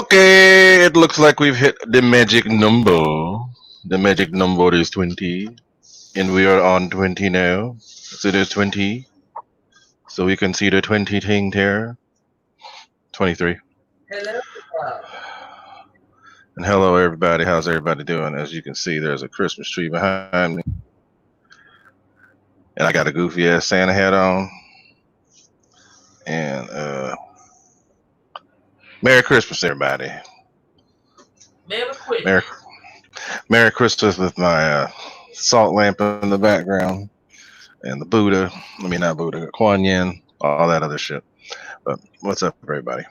Okay, it looks like we've hit the magic number. The magic number is 20, and we are on 20 now. So there's 20. So we can see the 20 thing there. 23. Hello. And hello, everybody. How's everybody doing? As you can see, there's a Christmas tree behind me. And I got a goofy ass Santa hat on. And Merry Christmas, everybody. Merry Christmas with my salt lamp in the background. And the Buddha. I mean, not Buddha, Kuan Yin, all that other shit. But what's up, everybody?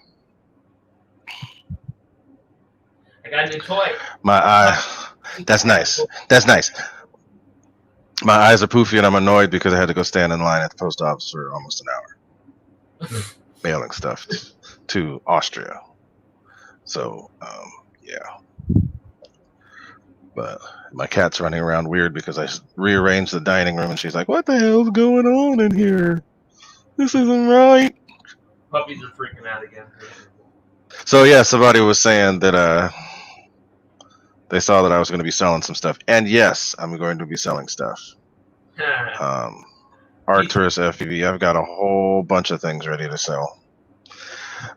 I got a new toy. My eye. That's nice. That's nice. My eyes are poofy and I'm annoyed because I had to go stand in line at the post office for almost an hour. Mailing stuff to Austria. So, yeah. But my cat's running around weird because I rearranged the dining room and she's like, what the hell's going on in here? This isn't right. Puppies are freaking out again. So, yeah, somebody was saying that they saw that I was going to be selling some stuff. And yes, I'm going to be selling stuff. Arcturus FPV, I've got a whole bunch of things ready to sell.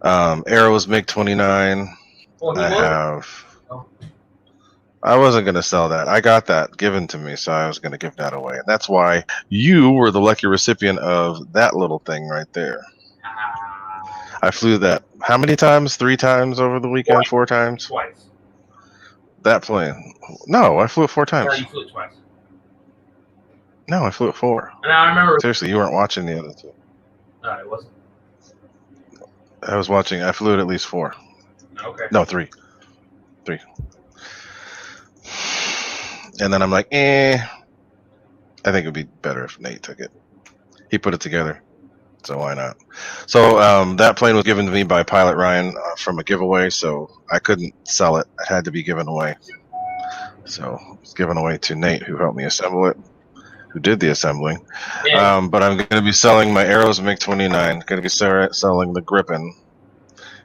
Arrows MiG-29. I wasn't going to sell that. I got that given to me, so I was going to give that away. And that's why you were the lucky recipient of that little thing right there. I flew that how many times? 3 times over the weekend? Twice. 4 times? Twice. That plane. No, I flew it 4 times. No, you flew it twice. No, I flew it 4. And I remember. Seriously, you weren't watching the other 2. No, I wasn't. I was watching. I flew it at least 4. Okay. No, 3. 3. And then I'm like, I think it would be better if Nate took it. He put it together, so why not? So that plane was given to me by Pilot Ryan from a giveaway, so I couldn't sell it. It had to be given away. So it's given away to Nate, who helped me assemble it, who did the assembling. Yeah. But I'm going to be selling my Arrows MiG-29. Going to be selling the Gripen.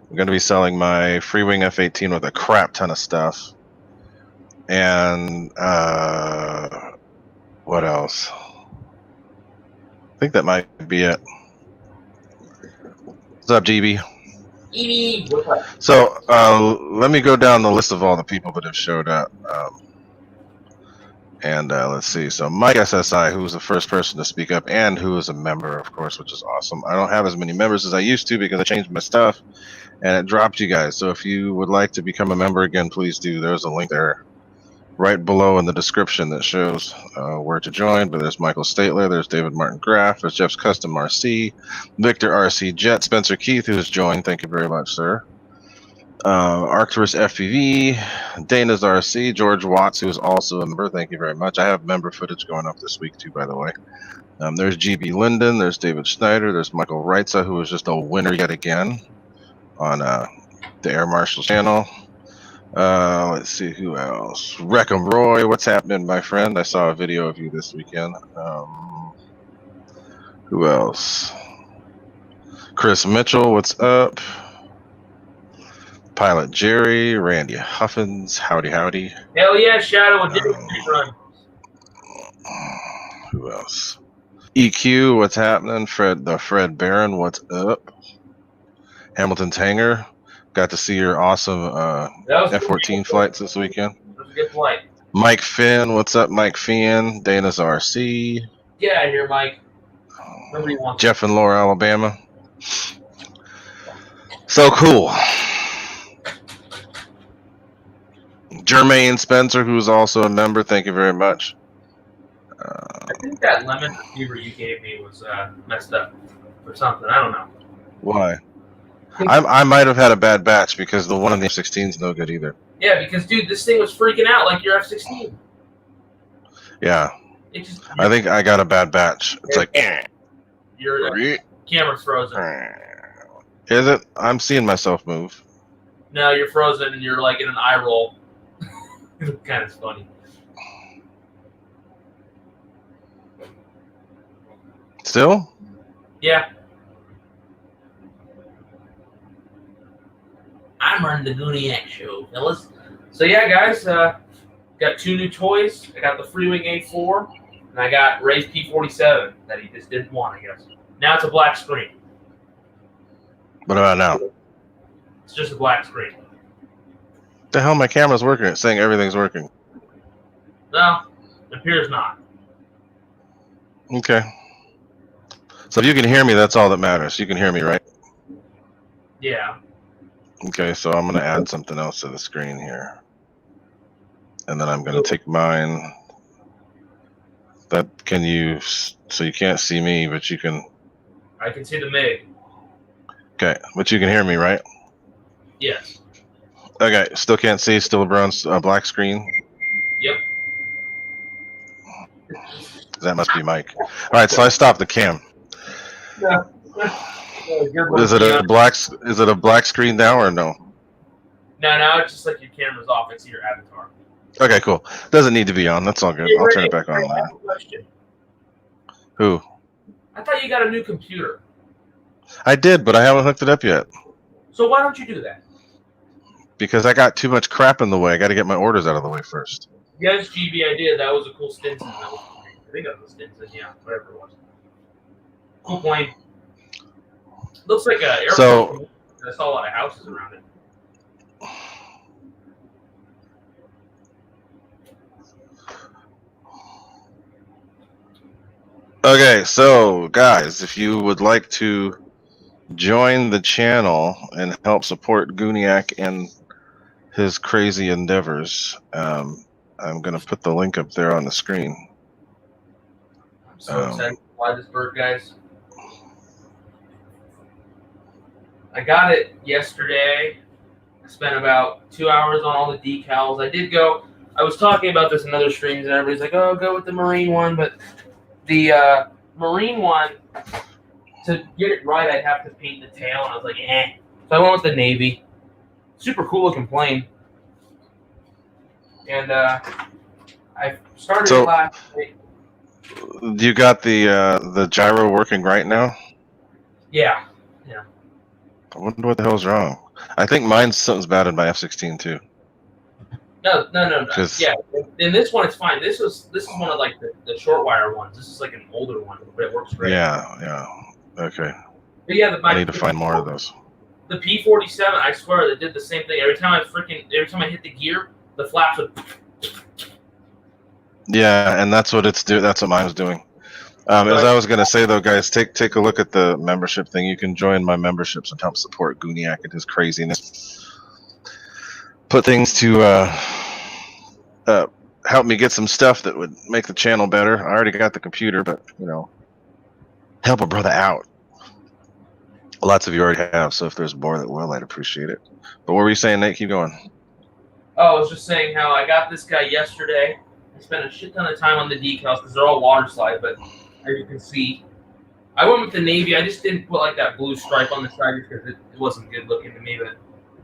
I'm going to be selling my Freewing F-18 with a crap ton of stuff. And what else? I think that might be it. What's up, GB? So let me go down the list of all the people that have showed up. And let's see. So Mike SSI, who was the first person to speak up and who is a member, of course, which is awesome. I don't have as many members as I used to because I changed my stuff and it dropped you guys. So if you would like to become a member again, please do. There's a link there right below in the description that shows where to join. But there's Michael Statler, there's David Martin Graff, there's Jeff's Custom RC, Victor RC Jet, Spencer Keith, who has joined. Thank you very much, sir. Arcturus FPV, Dana's RC, George Watts, who is also a member. Thank you very much. I have member footage going up this week too, by the way. There's GB Linden, there's David Schneider, there's Michael Reitza, who was just a winner yet again on the Air Marshal channel. Let's see who else. Wreckham Roy, what's happening, my friend? I saw a video of you this weekend. Who else? Chris Mitchell, what's up? Pilot Jerry, Randy Huffins, howdy. Hell yeah, Shadow did run. Who else? EQ, what's happening? Fred Barron, what's up? Hamilton Tanger, got to see your awesome F-14 flights this weekend. That was a good flight. Mike Finn, what's up, Mike Finn? Dana's RC. Get out of here, Mike. Nobody wants Jeff in Laura, Alabama. So cool. Jermaine Spencer, who's also a member, thank you very much. I think that lemon fever you gave me was messed up or something. I don't know. Why? I might have had a bad batch because the one in the F-16 is no good either. Yeah, because dude, this thing was freaking out like your F-16. Yeah. I think I got a bad batch. It's like your camera's frozen. Is it? I'm seeing myself move. No, you're frozen and you're like in an eye roll. It's kind of funny. Still? Yeah. I'm running the Gooniac show, fellas. So yeah, guys, got 2 new toys. I got the Freewing A4, and I got Ray's P47 that he just didn't want, I guess. Now it's a black screen. What about now? It's just a black screen. The hell, my camera's working. It's saying everything's working. No, it appears not. Okay. So if you can hear me, that's all that matters. You can hear me, right? Yeah. Okay, so I'm going to add something else to the screen here. And then I'm going to take mine. That can you, so you can't see me, but you can. I can see the MIG. Okay, but you can hear me, right? Yes. Okay, still can't see, still a bronze black screen. Yep. That must be Mike. All right, so I stopped the cam. Yeah. Is it a black screen now or no? No, it's just like your camera's off. It's your avatar. Okay, cool. Doesn't need to be on. That's all good. I'll turn it back on. I have a question. Who? I thought you got a new computer. I did, but I haven't hooked it up yet. So why don't you do that? Because I got too much crap in the way. I got to get my orders out of the way first. Yes, GB, I did. That was a cool Stinson. I think that was a Stinson, yeah, whatever it was. Cool plane. Looks like an airport. So, I saw a lot of houses around it. okay, so guys, if you would like to join the channel and help support Gooniac and his crazy endeavors, I'm going to put the link up there on the screen. I'm so excited to fly this bird, guys. I got it yesterday. I spent about 2 hours on all the decals. I was talking about this in other streams, and everybody's like, oh, go with the Marine one. But the Marine one, to get it right, I'd have to paint the tail, and I was like, eh. So I went with the Navy. Super cool looking plane. And I started it last night. You got the gyro working right now? Yeah. I wonder what the hell's wrong. I think something's bad in my F-16 too. No. Yeah, in this one it's fine. This is one of like the short wire ones. This is like an older one, but it works great. Yeah. Okay. But yeah, I need to find more of those. The P47, I swear, it did the same thing. Every time I hit the gear, the flaps would. Yeah, and that's what That's what mine's doing. As I was gonna say though, guys, take a look at the membership thing. You can join my memberships and help support Gooniac and his craziness. Put things to help me get some stuff that would make the channel better. I already got the computer, but help a brother out. Lots of you already have, so if there's more that will, I'd appreciate it. But what were you saying, Nate? Keep going. Oh, I was just saying how I got this guy yesterday. I spent a shit ton of time on the decals because they're all water slide, but as you can see, I went with the Navy. I just didn't put like that blue stripe on the side because it wasn't good looking to me, but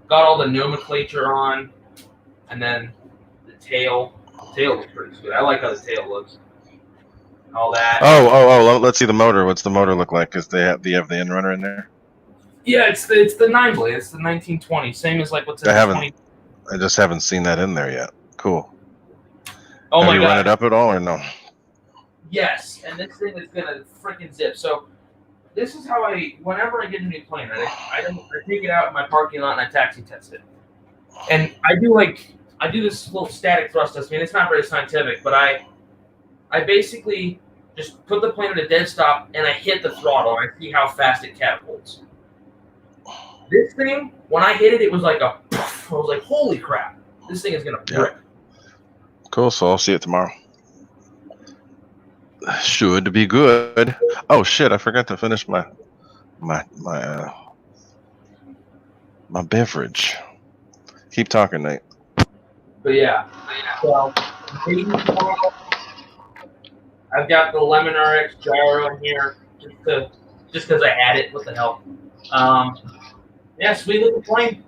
got all the nomenclature on, and then the tail. The tail looks pretty good. I like how the tail looks. All that. Oh, let's see the motor. What's the motor look like? Because do you have the inrunner in there? Yeah, it's the 9-blade. It's the 1920. Same as like what's in the 20. I just haven't seen that in there yet. Cool. Oh have my you God. run it up at all or no? Yes, and this thing is gonna freaking zip. So this is how whenever I get a new plane, I take it out in my parking lot and I taxi test it. And I do this little static thrust test. I mean, it's not very scientific, but I basically just put the plane at a dead stop and I hit the throttle and I see how fast it catapults. This thing, when I hit it, it was like a poof. I was like, holy crap, this thing is gonna brick. Cool, so I'll see it tomorrow. Should be good. Oh shit, I forgot to finish my beverage. Keep talking, Nate. But yeah. So I've got the Lemon RX gyro in here just because I had it. What the hell? Yeah, sweet little plane.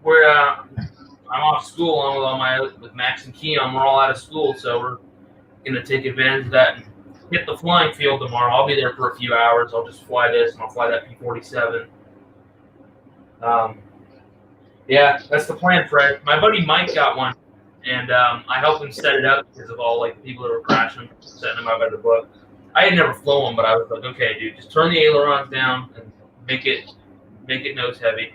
I'm off school. I'm with Max and Keon. We're all out of school, so we're gonna take advantage of that and hit the flying field tomorrow. I'll be there for a few hours. I'll just fly this and I'll fly that P47. Yeah, that's the plan, Fred. My buddy Mike got one, and I helped him set it up because of all like the people that were crashing, setting them up at the book. I had never flown one, but I was like, okay, dude, just turn the ailerons down and make it nose heavy.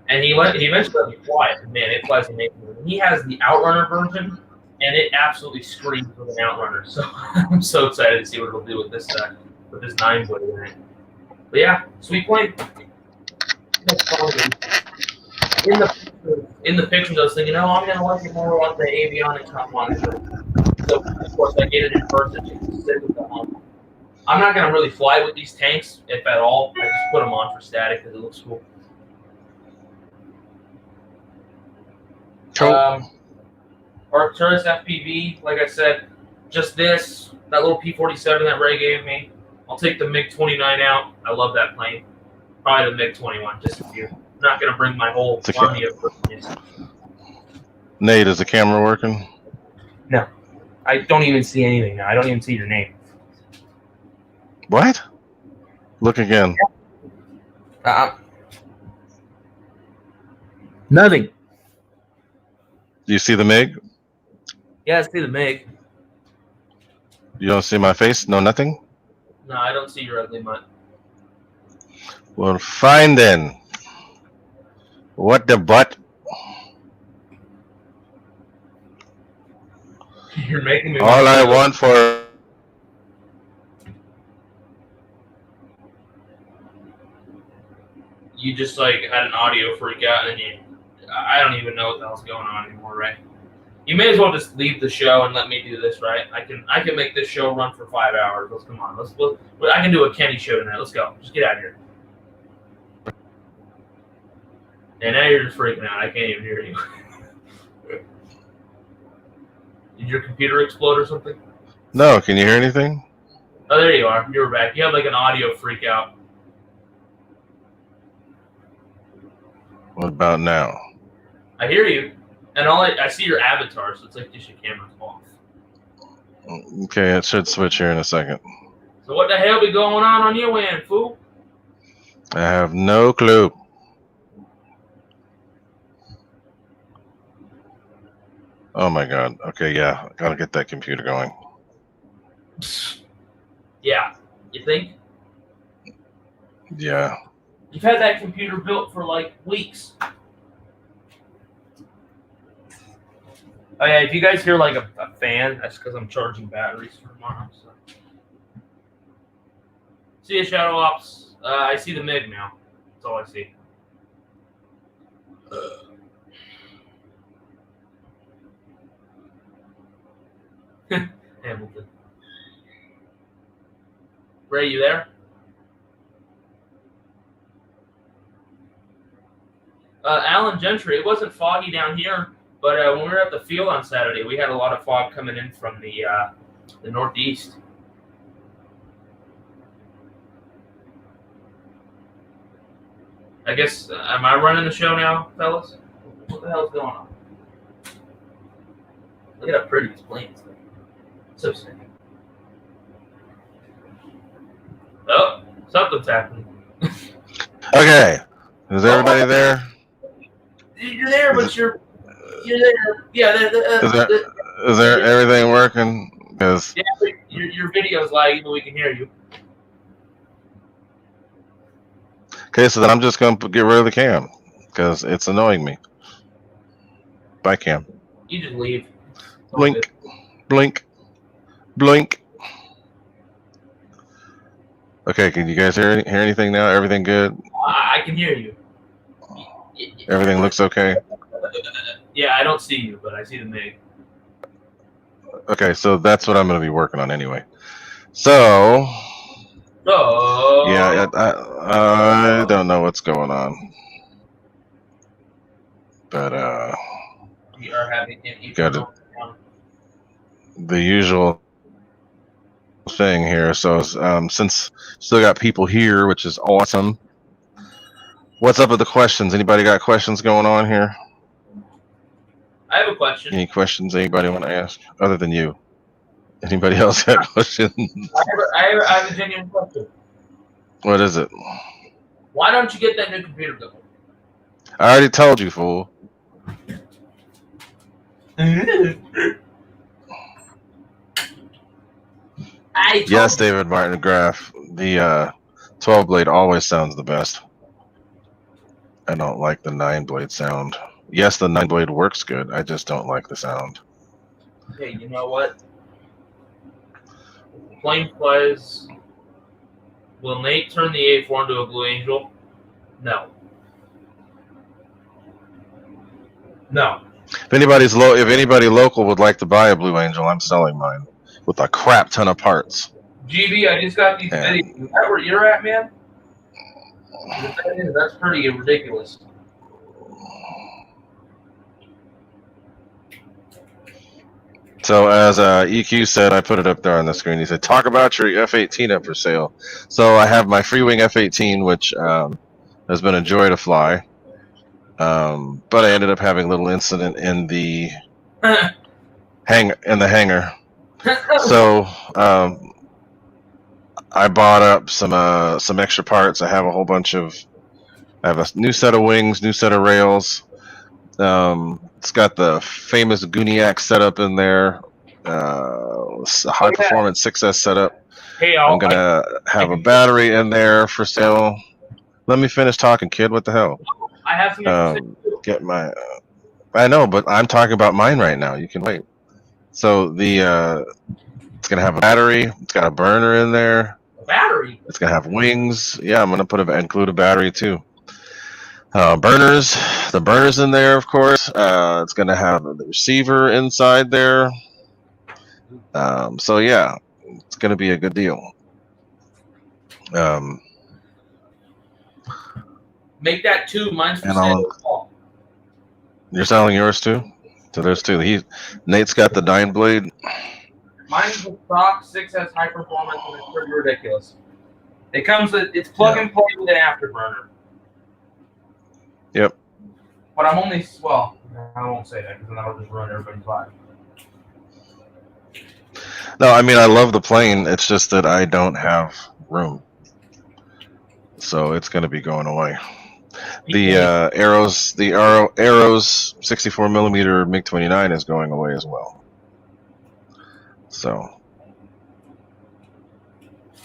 And he eventually let me fly it. Man, it flies amazing. He has the Outrunner version, and it absolutely screams with an Outrunner. So I'm so excited to see what it'll do with this 9-blade in it. But yeah, sweet plane. In the pictures, I was thinking, oh, I'm gonna like it more like the avionics one. So of course, I get it in person. Just sit with them. I'm not gonna really fly with these tanks, if at all. I just put them on for static because it looks cool. Cool. Arcturus FPV, like I said, just that little P-47 that Ray gave me. I'll take the MiG-29 out. I love that plane. Probably the MiG-21, just a few. I'm not going to bring my whole army of Virginians. Nate, is the camera working? No. I don't even see anything now. I don't even see your name. What? Look again. Nothing. Do you see the MiG? Yeah, I see the MiG. You don't see my face? No, nothing? No, I don't see your ugly mutt. Well, fine then. What the butt? You're making me. All I want for. You just like had an audio freak out, and I don't even know what the hell's going on anymore, right? You may as well just leave the show and let me do this, right? I can make this show run for 5 hours. Let's come on. I can do a Kenny show tonight. Let's go. Just get out of here. And now you're just freaking out. I can't even hear you. Did your computer explode or something? No, can you hear anything? Oh, there you are. You were back. You had like an audio freak out. What about now? I hear you. And I see your avatar, so it's like just your camera's off. Okay, it should switch here in a second. So what the hell be going on your end, fool? I have no clue. Oh my god. Okay, yeah. Gotta get that computer going. Yeah. You think? Yeah. You've had that computer built for like weeks. Oh yeah, if you guys hear like a fan, that's because I'm charging batteries for tomorrow. So. See ya, Shadow Ops. I see the MiG now. That's all I see. Hamilton. Ray, you there? Alan Gentry, it wasn't foggy down here, but when we were at the field on Saturday, we had a lot of fog coming in from the northeast. I guess, am I running the show now, fellas? What the hell's going on? Look at how pretty this plane is. So sick. Oh, something's happening. Okay. Is everybody there? You're there, but you're there. Yeah. Is there everything working? Because yeah, your video's lagging, but we can hear you. okay, so then I'm just gonna get rid of the cam because it's annoying me. Bye, cam. You just leave. Blink, blink, blink. Okay, can you guys hear anything now? Everything good? I can hear you. Everything looks okay? Yeah, I don't see you, but I see the MiG. Okay, so that's what I'm going to be working on anyway. So, yeah, I don't know what's going on. But, we are having got the usual thing here. So, since still got people here, which is awesome. What's up with the questions? Anybody got questions going on here? I have a question. Any questions anybody want to ask other than you? Anybody else got questions? I have a genuine question. What is it? Why don't you get that new computer going? I already told you, fool. Yes, David Martin Graff. The 12 blade always sounds the best. I don't like the 9 blade sound. Yes, the 9 blade works good. I just don't like the sound. Hey, you know what? Plane flies. Will Nate turn the A4 into a Blue Angel? No. No. If anybody local would like to buy a Blue Angel, I'm selling mine with a crap ton of parts. GB, I just got these And videos. Is that where you're at, man? That's pretty ridiculous. so, as EQ said, I put it up there on the screen. He said, "Talk about your F-18 up for sale." So I have my Freewing F-18, which has been a joy to fly. But I ended up having a little incident in the hangar. So I bought up some extra parts. I have a new set of wings, new set of rails. It's got the famous Gooniac setup in there. High performance 6S setup. Hey, I'm gonna have a battery in there for sale. Let me finish talking, kid. What the hell? I have some Get my. I know, but I'm talking about mine right now. You can wait. So it's gonna have a battery. It's got a burner in there. Battery. It's gonna have wings. Yeah, I'm gonna include a battery too. Burners. The burners in there, of course. It's gonna have the receiver inside there. So yeah, it's gonna be a good deal. Make that 2. Mine's for sale. You're selling yours too? So there's 2. Nate's got the 9 blade. Mine's the stock 6S high performance, and it's pretty ridiculous. It's plug and play with an afterburner. Yep. But I won't say that because then I'll just ruin everybody's life. No, I mean I love the plane. It's just that I don't have room, so it's going to be going away. The Arrows 64 millimeter MiG-29 is going away as well. So,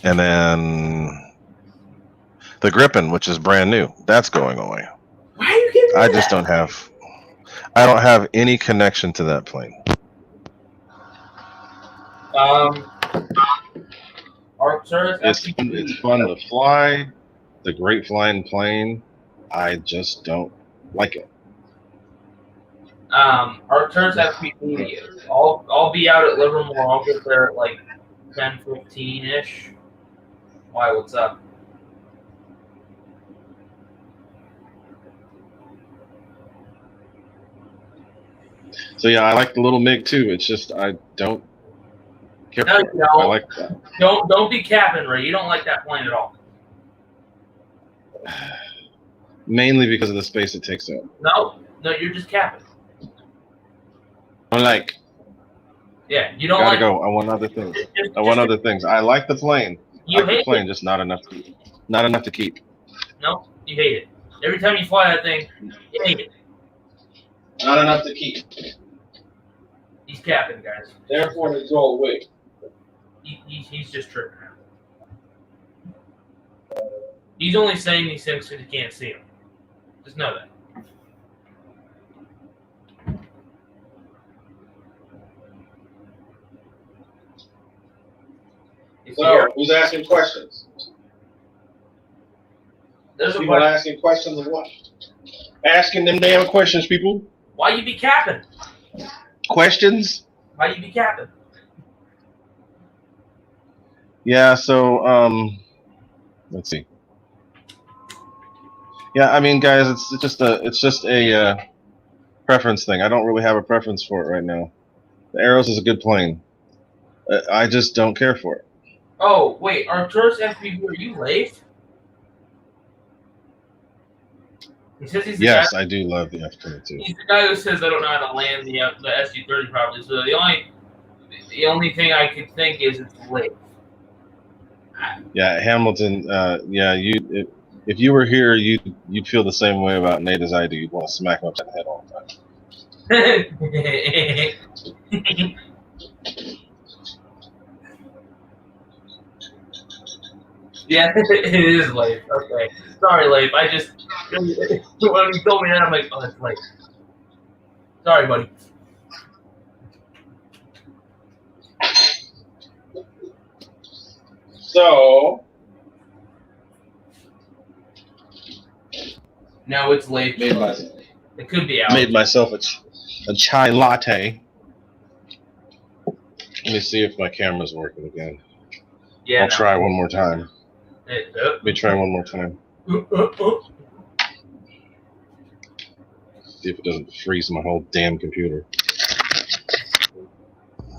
and then the Gripen, which is brand new, that's going away. Why are you giving me that? I don't have any connection to that plane. It's fun to fly. It's a great flying plane. I just don't like it. Arcturus FPV. I'll be out at Livermore. I'll get there at like 10:15-ish. Why? What's up? So yeah, I like the little MiG too. It's just I don't care. No, you don't. I like that. Don't be capping, Ray. You don't like that plane at all. Mainly because of the space it takes up. No, you're just capping. I'm like. Yeah, you don't gotta like. Go. I want other things. I want other things. I like the plane. You hate the plane, it. Just not enough to keep. No, you hate it. Every time you fly that thing, you hate it. Not enough to keep. He's capping, guys. Therefore, it's all away. He's just tripping out. He's only saying these things because you can't see them. Just know that. So, who's asking questions? There's people asking questions of what? Asking them damn questions, people. Why you be capping? Questions? Why you be capping? Yeah, so let's see. Yeah, I mean, guys, it's just a preference thing. I don't really have a preference for it right now. The Arrows is a good plane. I just don't care for it. Oh wait, Arcturus FPV, are you late? He says he's the yes, guy, I do love the F-22. He's the guy who says I don't know how to land the SU-30 properly. So the only thing I could think is it's late. Yeah, Hamilton. If you were here, you'd feel the same way about Nate as I do. You'd want to smack him upside the head all the time. Yeah, it is late. Okay, sorry, late. I just when you told me that, I'm like, oh, that's late. Sorry, buddy. So No, it's late. It could be out. Made myself a chai latte. Let me see if my camera's working again. Yeah, I'll try one more time. Let me try one more time. See if it doesn't freeze my whole damn computer.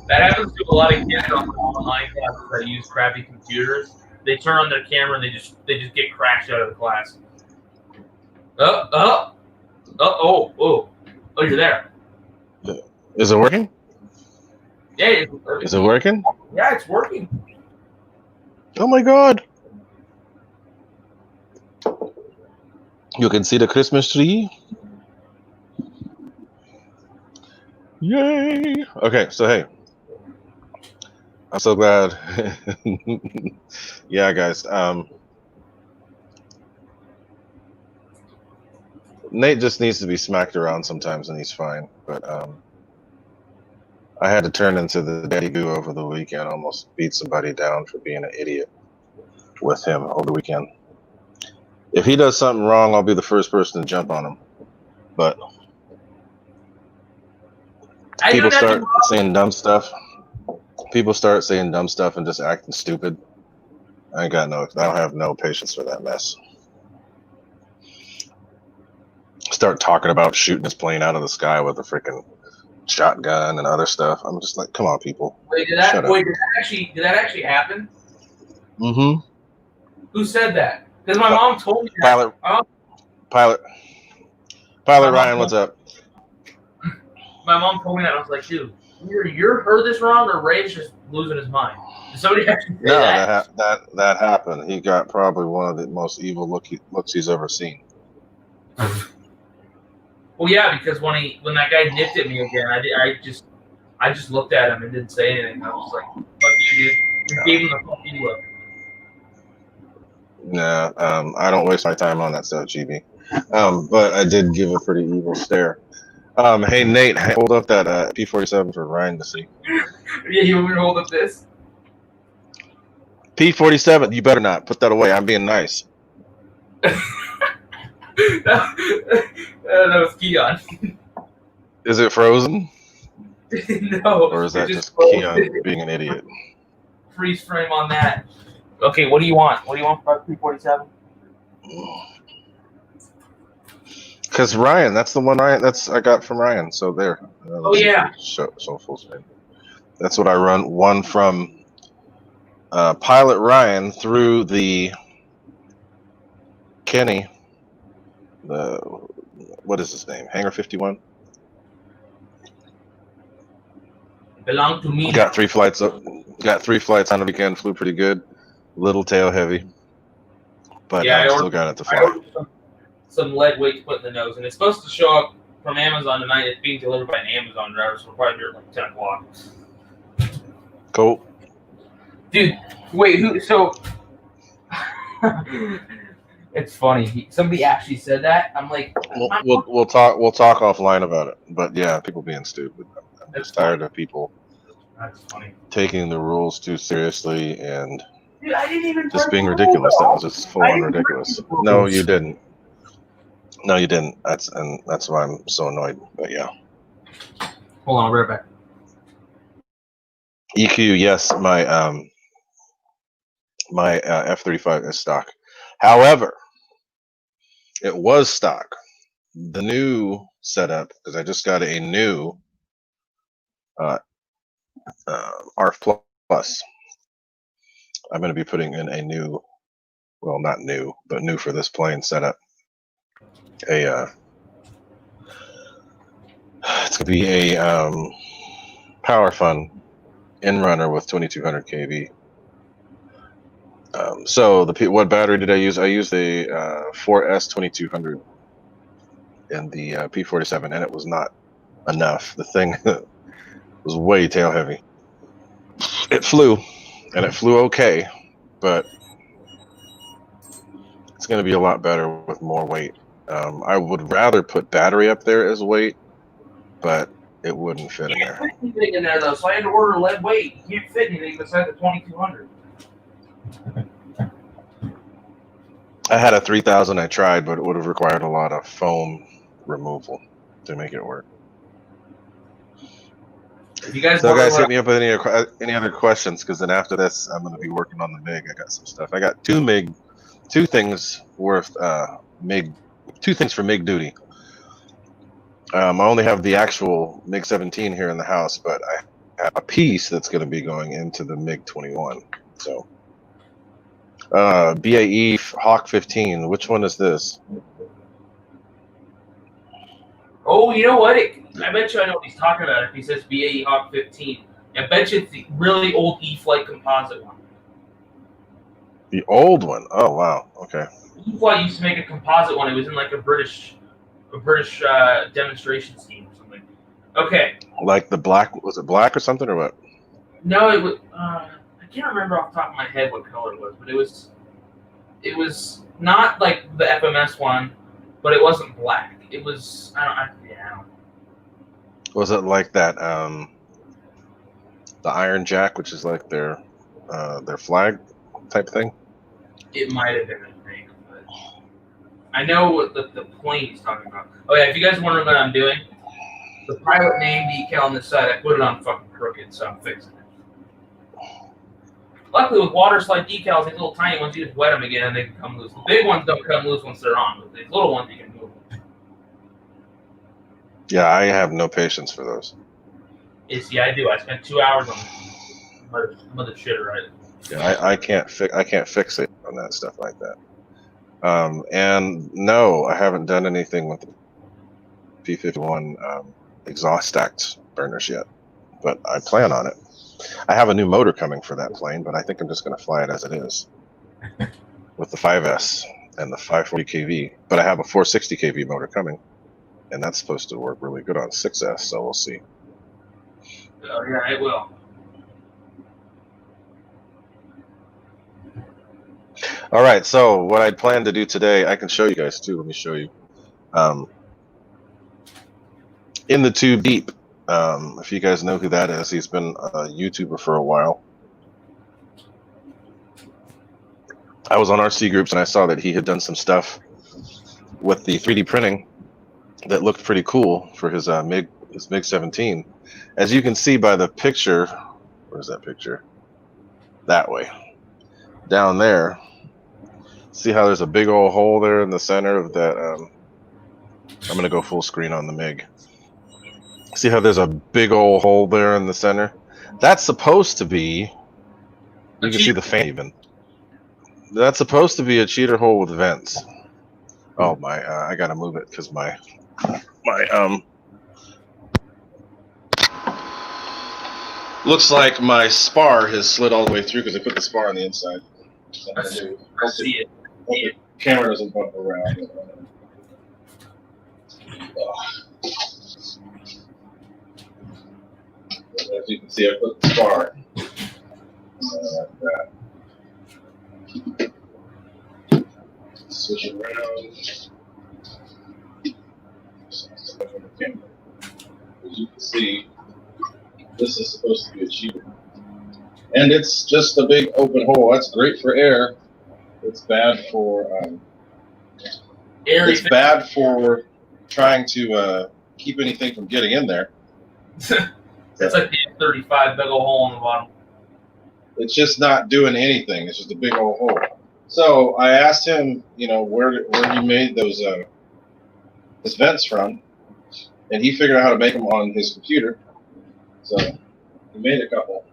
That happens to a lot of kids on online classes that use crappy computers. They turn on their camera and they just get crashed out of the class. Oh, you're there. Is it working? Yeah. Is it working? Yeah, it's working. Oh my god! You can see the Christmas tree. Yay! Okay, so hey, I'm so glad. Yeah, guys. Nate just needs to be smacked around sometimes, and he's fine. But I had to turn into the daddy goo over the weekend. Almost beat somebody down for being an idiot with him over the weekend. If he does something wrong, I'll be the first person to jump on him. But people start saying dumb stuff. People start saying dumb stuff and just acting stupid. I don't have no patience for that mess. Start talking about shooting his plane out of the sky with a freaking shotgun and other stuff. I'm just like, come on, people. Did that actually happen? Mm-hmm. Who said that? Because my mom told me that. Pilot Ryan, what's up? My mom told me that. I was like, dude, either you heard this wrong or Ray's just losing his mind. Did somebody actually say that? No, that happened. He got probably one of the most evil looks he's ever seen. Well, yeah, because when that guy nipped at me again, I just looked at him and didn't say anything. I was like, "Fuck you, dude." Just gave him the fuck you look. Nah, I don't waste my time on that stuff, GB. But I did give a pretty evil stare. Hey Nate, hold up that P-47 for Ryan to see. Yeah, you want me to hold up this? P-47, you better not put that away. I'm being nice. That was Keon. Is it frozen? No. Or is that just Keon being an idiot? Freeze frame on that. Okay, what do you want? What do you want for P-47? Because Ryan, that's the one I got from Ryan. So there. Oh yeah. So full screen. That's what I run. One from Pilot Ryan through the Kenny. What is his name? Hangar 51. Belong to me. Got 3 flights up. Got 3 flights on the weekend. Flew pretty good. Little tail heavy. But yeah, I still got it to fly. Some lead weight to put in the nose, and it's supposed to show up from Amazon tonight. It's being delivered by an Amazon driver, so we'll probably be here at like 10 o'clock. Cool. Dude, wait, who? So it's funny. Somebody actually said that. I'm like, we'll talk offline about it. But yeah, people being stupid. I'm just tired of people. That's funny. Taking the rules too seriously and dude, I didn't even just being ridiculous. That was just full on ridiculous. No, you didn't. No, you didn't. That's why I'm so annoyed. But yeah. Hold on, I'll be right back. EQ, yes, my F-35 is stock. However, it was stock. The new setup, because I just got a new ARF Plus. I'm going to be putting in a new, well, not new, but new for this plane setup. It's going to be a Power Fun inrunner with 2200 kV. So what battery did I use? I used a 4S 2200 in the P47, and it was not enough. The thing was way tail heavy. It flew, and it flew okay, but it's going to be a lot better with more weight. I would rather put battery up there as weight, but it wouldn't fit in You there. can't fit anything in there though, so I had to order lead weight. You can't fit anything besides the 2200. I had a 3000 I tried, but it would have required a lot of foam removal to make it work. If you guys So wonder guys, what hit me up with any other questions, because then after this, I'm going to be working on the MiG. I got some stuff. I got two things worth MiG, two things for MiG duty. I only have the actual MiG 17 here in the house, but I have a piece that's going to be going into the MiG 21. So BAE Hawk 15. Which one is this? Oh, you know what? I bet you I know what he's talking about if he says BAE Hawk 15. I bet you it's the really old E-Flight composite one. The old one. Oh wow. Okay. E-Flight used to make a composite one. It was in like a British demonstration scheme or something. Okay. Like the black, was it black or something or what? No, it was. I can't remember off the top of my head what color it was, but it was not like the FMS one, but it wasn't black. It was. I don't. Was it like that? The Iron Jack, which is like their flag type thing. It might have been a thing, but I know what the plane he's talking about. Oh yeah, if you guys wonder what I'm doing, the pilot name decal on this side, I put it on fucking crooked, so I'm fixing it. Luckily, with water slide decals, these little tiny ones, you just wet them again and they can come loose. The big ones don't come loose once they're on, but these little ones you can move. Yeah, I have no patience for those. Yeah, I do. I spent 2 hours on mother shitter, right? Yeah, I can't fix it on that stuff like that. And no, I haven't done anything with the P51 exhaust stacked burners yet, but I plan on it. I have a new motor coming for that plane, but I think I'm just going to fly it as it is with the 5S and the 540 kV. But I have a 460 kV motor coming, and that's supposed to work really good on 6S, so we'll see. Oh yeah, it will. All right, so what I plan to do today, I can show you guys too. Let me show you. In the Tube Deep, if you guys know who that is, he's been a YouTuber for a while. I was on RC groups and I saw that he had done some stuff with the 3D printing that looked pretty cool for his MiG 17. As you can see by the picture, where's that picture? That way, down there. See how there's a big old hole there in the center of that? I'm gonna go full screen on the MiG. See how there's a big old hole there in the center? That's supposed to be. You can see the fan even. That's supposed to be a cheater hole with vents. Oh my! I gotta move it because my looks like my spar has slid all the way through because I put the spar on the inside. So I see it. The camera doesn't bump around. As you can see, I put the spar like that. Switch it around. As you can see, this is supposed to be a cheater. And it's just a big open hole. That's great for air. It's bad for bad for trying to keep anything from getting in there. It's like the F-35 big old hole in the bottom. It's just not doing anything. It's just a big old hole. So I asked him, where he made those his vents from, and he figured out how to make them on his computer. So he made a couple.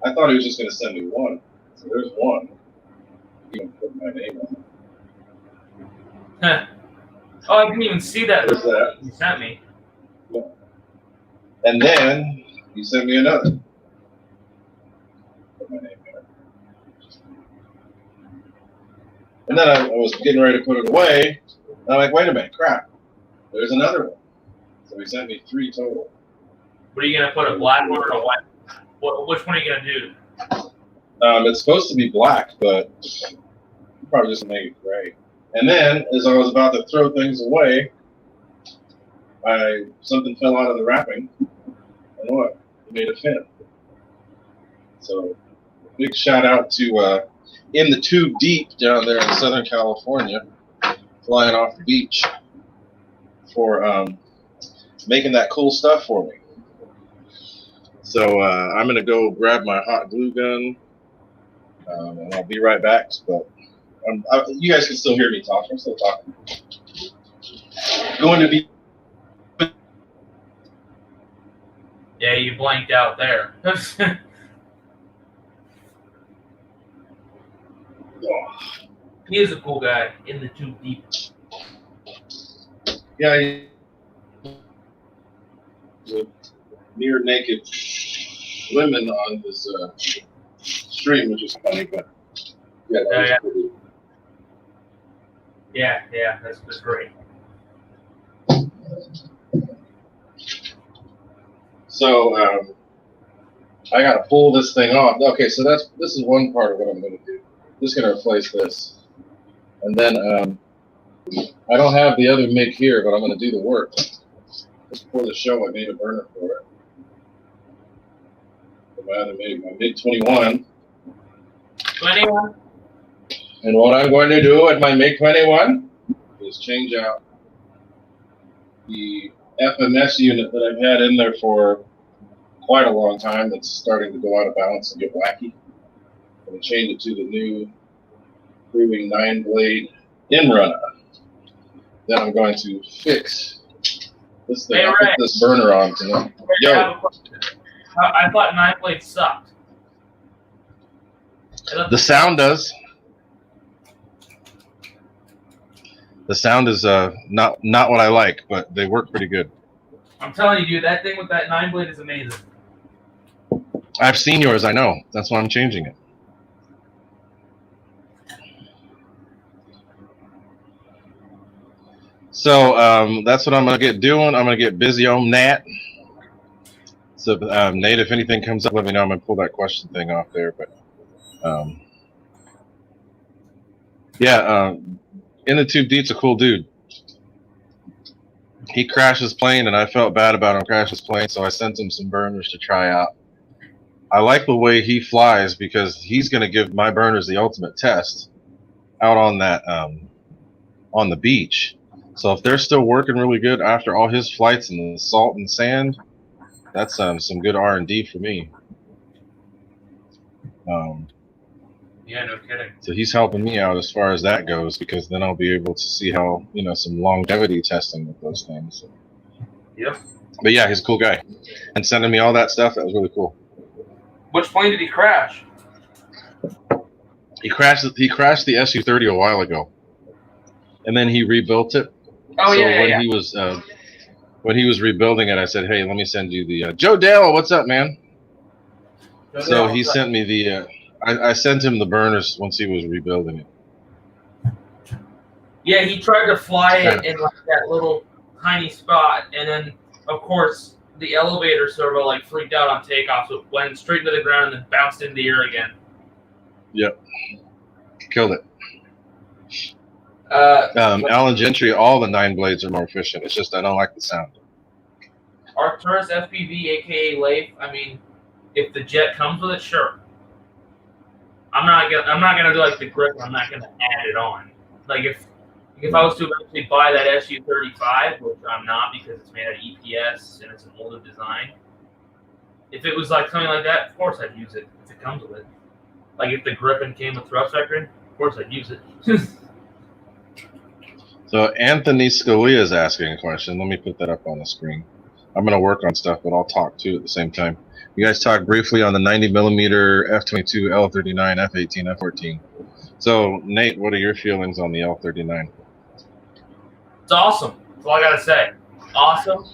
I thought he was just going to send me one. So there's one. He even put my name on it. Huh. Oh, I didn't even see that. There's that. You sent me. Yeah. And then he sent me another. Put my name there. And then I was getting ready to put it away. And I'm like, wait a minute, crap. There's another one. So he sent me 3 total. What are you gonna put, a black one or a white? Which one are you gonna do? It's supposed to be black, but probably just make it gray. And then, as I was about to throw things away, something fell out of the wrapping, and what? It made a fin. So, big shout out to In the Tube Deep down there in Southern California, flying off the beach, for making that cool stuff for me. So I'm gonna go grab my hot glue gun, and I'll be right back. But you guys can still hear me talking. I'm still talking. Going to be. Yeah, you blanked out there. He is a cool guy. In the Tube Deep. Yeah, near naked women on this stream, which is funny, but yeah, that's great. So I got to pull this thing off. Okay, so this is one part of what I'm going to do. Just going to replace this, and then I don't have the other MIG here, but I'm going to do the work. Just before the show, I made a burner for it. My other MIG, my MiG 21. 21. And what I'm going to do with my MiG 21 is change out the FMS unit that I've had in there for quite a long time. That's starting to go out of balance and get wacky. I'm going to change it to the new Freewing 9-blade inrunner. Then I'm going to fix this thing. Hey, I'll put this burner on tonight. Yo. I thought 9-blade sucked. The sound does. The sound is not what I like, but they work pretty good. I'm telling you, dude, that thing with that 9-blade is amazing. I've seen yours, I know. That's why I'm changing it. So that's what I'm going to get doing. I'm going to get busy on that. So, Nate, if anything comes up, let me know. I'm going to pull that question thing off there. But, In the Tube Deep's a cool dude. He crashed his plane, and I felt bad about him crashing his plane, so I sent him some burners to try out. I like the way he flies because he's going to give my burners the ultimate test out on that on the beach. So if they're still working really good after all his flights in the salt and sand, that's some good R&D for me. Yeah, no kidding. So he's helping me out as far as that goes, because then I'll be able to see how, some longevity testing with those things. Yep. But yeah, he's a cool guy. And sending me all that stuff, that was really cool. Which plane did he crash? He crashed the Su-30 a while ago. And then he rebuilt it. Oh, so yeah. When he was rebuilding it, I said, hey, let me send you the Joe Dale, what's up, man? So he sent me the I sent him the burners once he was rebuilding it. Yeah, he tried to fly it in like that little tiny spot, and then of course the elevator servo freaked out on takeoff, so it went straight into the ground and then bounced into the air again. Yep. Killed it. Alan Gentry, all the 9-blades are more efficient. It's just I don't like the sound. Arcturus FPV, aka Leif. I mean, if the jet comes with it, sure. I'm not gonna do like the grip. I'm not gonna add it on. Like if I was to eventually buy that Su-35, which I'm not because it's made out of EPS and it's an older design. If it was like something like that, of course I'd use it if it comes with it. Like if the Griffin came with thrust vectoring, of course I'd use it. So Anthony Scalia is asking a question. Let me put that up on the screen. I'm going to work on stuff, but I'll talk too at the same time. You guys talked briefly on the 90mm F-22, L-39, F-18, F-14. So Nate, what are your feelings on the L-39? It's awesome. That's all I gotta say. Awesome.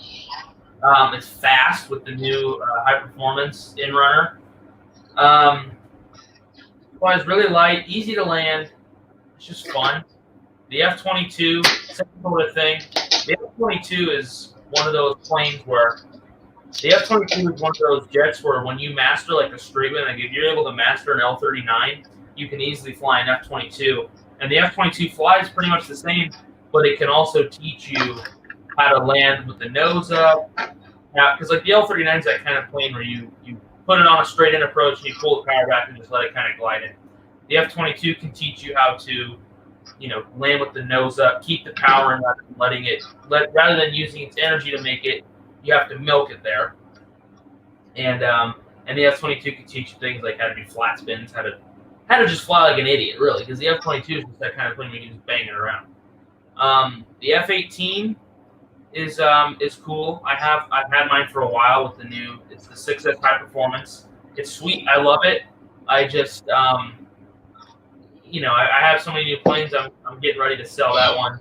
It's fast with the new high performance inrunner. Flies really light, easy to land. It's just fun. The F-22, same sort of thing. The F-22 is one of those planes where the F-22 is one of those jets where when you master like a straight wing, like if you're able to master an L-39, you can easily fly an F-22. And the F-22 flies pretty much the same, but it can also teach you how to land with the nose up. Because like the L-39 is that kind of plane where you put it on a straight in approach and you pull the power back and just let it kind of glide in. The F-22 can teach you how to, land with the nose up, keep the power in, letting it rather than using its energy to make it, you have to milk it there. And the F-22 can teach you things like how to do flat spins, how to just fly like an idiot, really, because the F-22 is just that kind of plane where you can just bang it around. The F-18 is cool. I've had mine for a while with the new. It's the 6S High Performance. It's sweet. I love it. I just I have so many new planes. I'm getting ready to sell that one.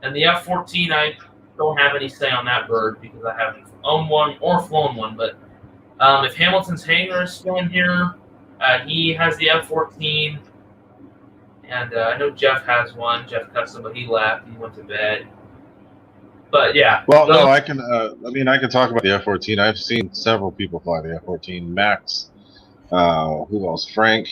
And the F-14, I don't have any say on that bird because I haven't owned one or flown one. But if Hamilton's Hangar is still in here, he has the F-14. And I know Jeff has one. Jeff Custom, but he left. He went to bed. But yeah. Well, no, I can. I can talk about the F-14. I've seen several people fly the F-14. Max, who else? Frank.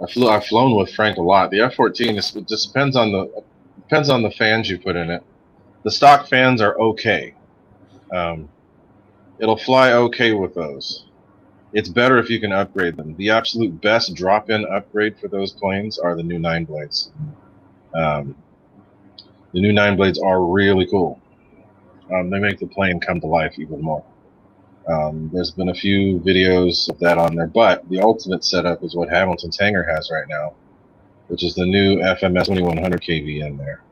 I've flown with Frank a lot. The F-14 it just depends on the fans you put in it. The stock fans are okay. It'll fly okay with those. It's better if you can upgrade them. The absolute best drop-in upgrade for those planes are the new 9 blades. The new 9 blades are really cool. They make the plane come to life even more. There's been a few videos of that on there, but the ultimate setup is what Hamilton's Hangar has right now, which is the new FMS 2100 kV in there.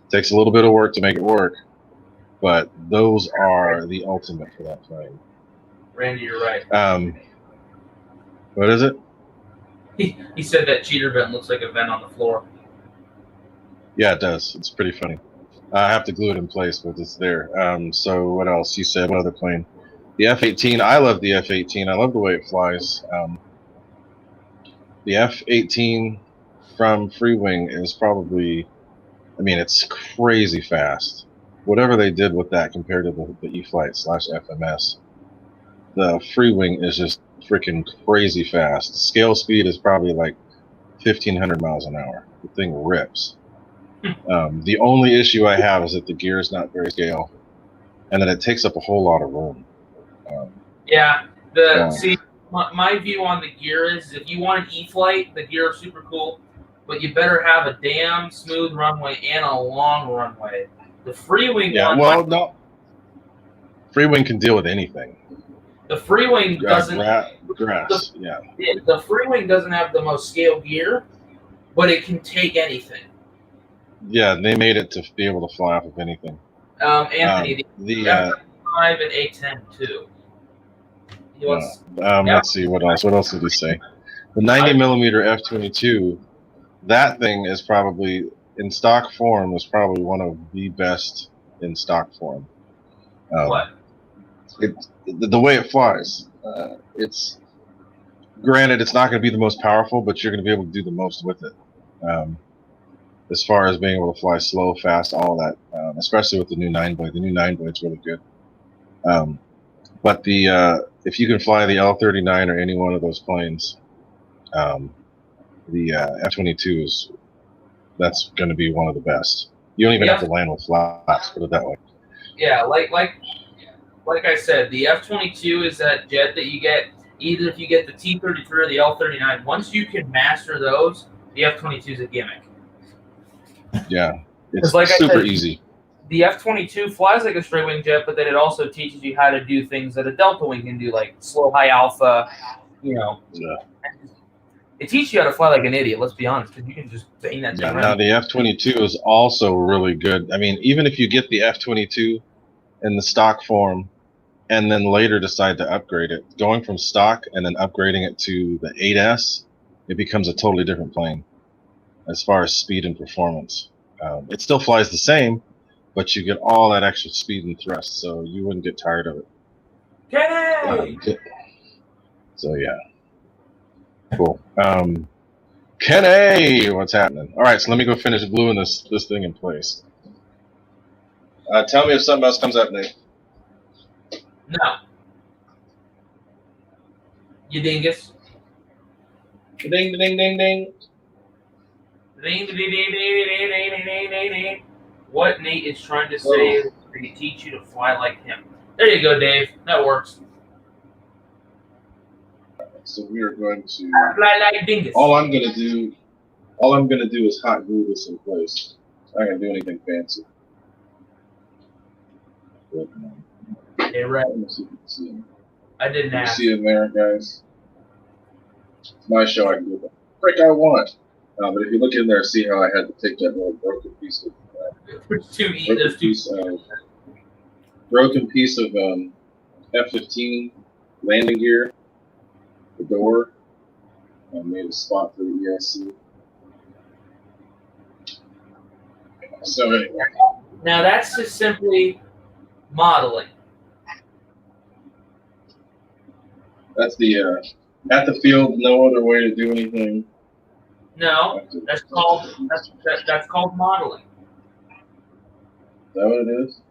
Takes a little bit of work to make it work, but those are the ultimate for that plane. Randy, you're right. What is it? He said that cheater vent looks like a vent on the floor. Yeah, it does. It's pretty funny. I have to glue it in place, but it's there. So what else? You said what other plane? The F-18. I love the F-18. I love the way it flies. The F-18 from Freewing is probably, it's crazy fast. Whatever they did with that compared to the E-flite / FMS, the Freewing is just freaking crazy fast. Scale speed is probably like 1,500 miles an hour. The thing rips. The only issue I have is that the gear is not very scale, and that it takes up a whole lot of room. My view on the gear is if you want an E-flite, the gear is super cool, but you better have a damn smooth runway and a long runway. The Freewing no. Freewing can deal with anything. The Freewing doesn't. Grass. The Freewing doesn't have the most scale gear, but it can take anything. Yeah, they made it to be able to fly off of anything. Anthony, the F-5 and A-10 too. Let's see what else. What else did he say? The 90mm F-22. That thing is probably in stock form. Is probably one of the best in stock form. What? The way it flies. It's granted it's not going to be the most powerful, but you're going to be able to do the most with it. As far as being able to fly slow, fast, all of that, especially with the new 9 blade. The new 9 blade's really good. But if you can fly the L-39 or any one of those planes, the F-22 that's going to be one of the best. You don't even have to land with flaps, put it that way. Yeah, like I said, the F-22 is that jet that you get either if you get the T-33 or the L-39. Once you can master those, the F-22 is a gimmick. Yeah, it's like super easy. The F-22 flies like a straight wing jet, but then it also teaches you how to do things that a delta wing can do, like slow, high alpha. Yeah. It teaches you how to fly like an idiot. Let's be honest, because you can just bang that thing around. Now the F-22 is also really good. Even if you get the F-22 in the stock form, and then later decide to upgrade it, going from stock and then upgrading it to the 8S, it becomes a totally different plane as far as speed and performance. It still flies the same, but you get all that extra speed and thrust, so you wouldn't get tired of it. So yeah, cool. Kenny, what's happening? All right, so let me go finish gluing this thing in place. Tell me if something else comes up, Nate. No. You dingus. Ding, ding, ding, ding. Ding, ding, ding, ding, ding, ding, ding, ding, ding, ding. What Nate is trying to say is to teach you to fly like him. There you go, Dave. That works. So we are going to fly like dingus. All I'm gonna do is hot glue this in place. I'm not gonna do anything fancy. Hey, Red. Let me see if you can see him. I didn't Can you ask. see him there, guys? It's my show. I can do the frick I want. But if you look in there, see how I had to take that little broken piece of broken piece of F-15 landing gear, the door. I made a spot for the ESC. So anyway. Now that's just simply modeling. That's the at the field. No other way to do anything. No, that's called modeling. Is that what it is?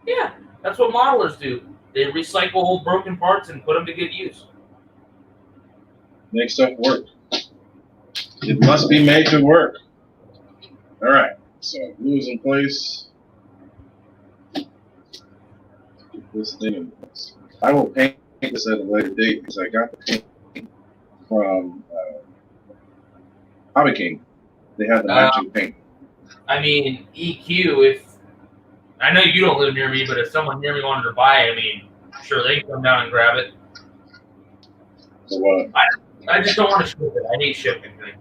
Yeah, that's what modelers do. They recycle old broken parts and put them to good use. Make stuff work. It must be made to work. All right. So glue is in place. Get this thing in place. I will paint this at a later date because I got the paint from Hobby King. They have the matching paint. I mean, EQ, if I know you don't live near me, but if someone near me wanted to buy it, I mean, sure, they can come down and grab it. So what? I just don't want to ship it. I hate shipping things.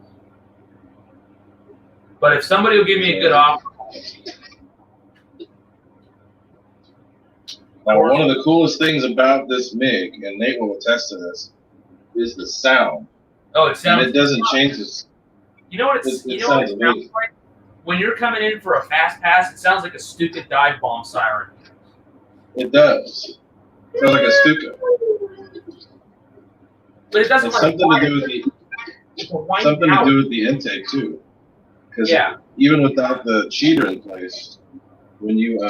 But if somebody will give me a good offer. Now, one of the coolest things about this MiG, and Nate will attest to this, is the sound. Oh, it sounds. And it doesn't change this. You know what it sounds like? When you're coming in for a fast pass, it sounds like a stupid dive bomb siren. It does. It sounds like a Stuka. But it doesn't. It's something to do with the intake too. Because even without the cheater in place, when you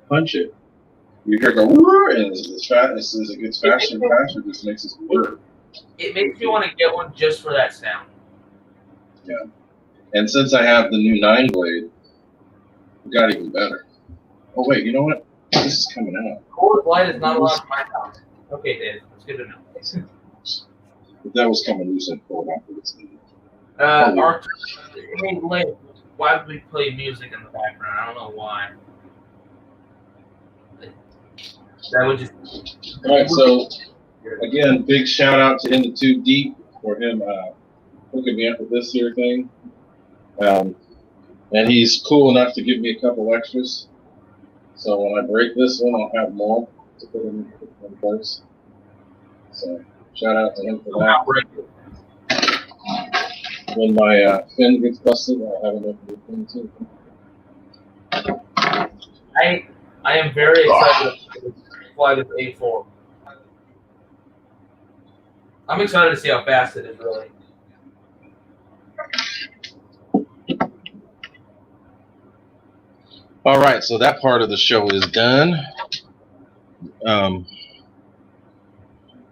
punch it, you hear it go and it's fast. As it gets faster and faster, it just makes this whir. It makes me want to get one just for that sound. Yeah. And since I have the new 9-blade, it got even better. Oh wait, you know what? This is coming out. Cold light is not allowed in my house. Okay, Dave, that's good to know. But that was coming loose and pulled out for this thing. Arthur, hey, Blake, why would we play music in the background? I don't know why. That would just. All right, so again, big shout out to Into Too Deep for him hooking me up with this here thing. And he's cool enough to give me a couple extras. So when I break this one, I'll have more to put in place. So shout out to him for that. When my fin gets busted, I'll have enough to do too. I am very excited to fly this A4. I'm excited to see how fast it is, really. All right, so that part of the show is done.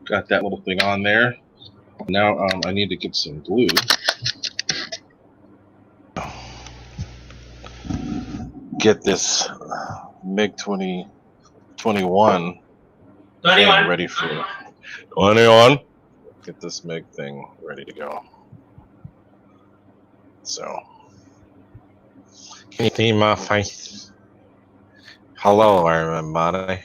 Got that little thing on there. Now I need to get some glue. Get this MiG 2021 ready for 21. Get this MiG thing ready to go. So, can you see my face? Hello, everybody.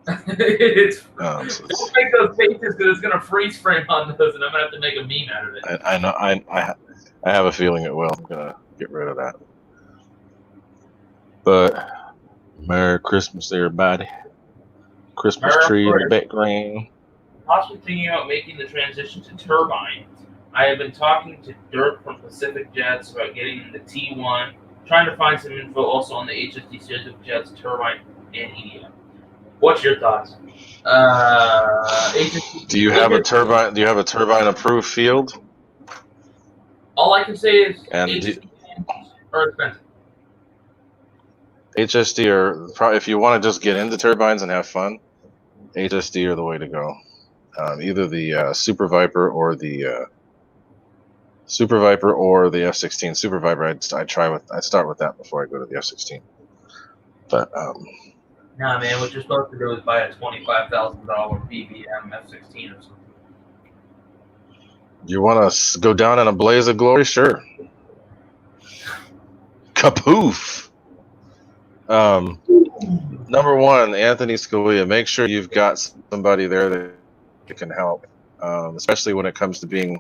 Don't make those faces because it's gonna freeze frame on those, and I'm gonna have to make a meme out of it. I know. I have a feeling it will. I'm gonna get rid of that. But Merry Christmas, everybody. Christmas tree in the background. Possibly thinking about making the transition to turbine. I have been talking to Dirk from Pacific Jets about getting the T1, trying to find some info also on the HST series of jets, turbine, and EDM. What's your thoughts? Do you have a turbine? Do you have a turbine approved field? All I can say is And HSD are expensive. HSD are probably, if you want to just get into turbines and have fun, HSD are the way to go. Either the Super Viper or the F-16. Super Viper, I'd start with that before I go to the F-16. But Nah, man, what you're supposed to do is buy a $25,000 BBM F-16 or something. you want to go down in a blaze of glory? Sure. Kapoof. Number one, Anthony Scalia. Make sure you've got somebody there that can help, especially when it comes to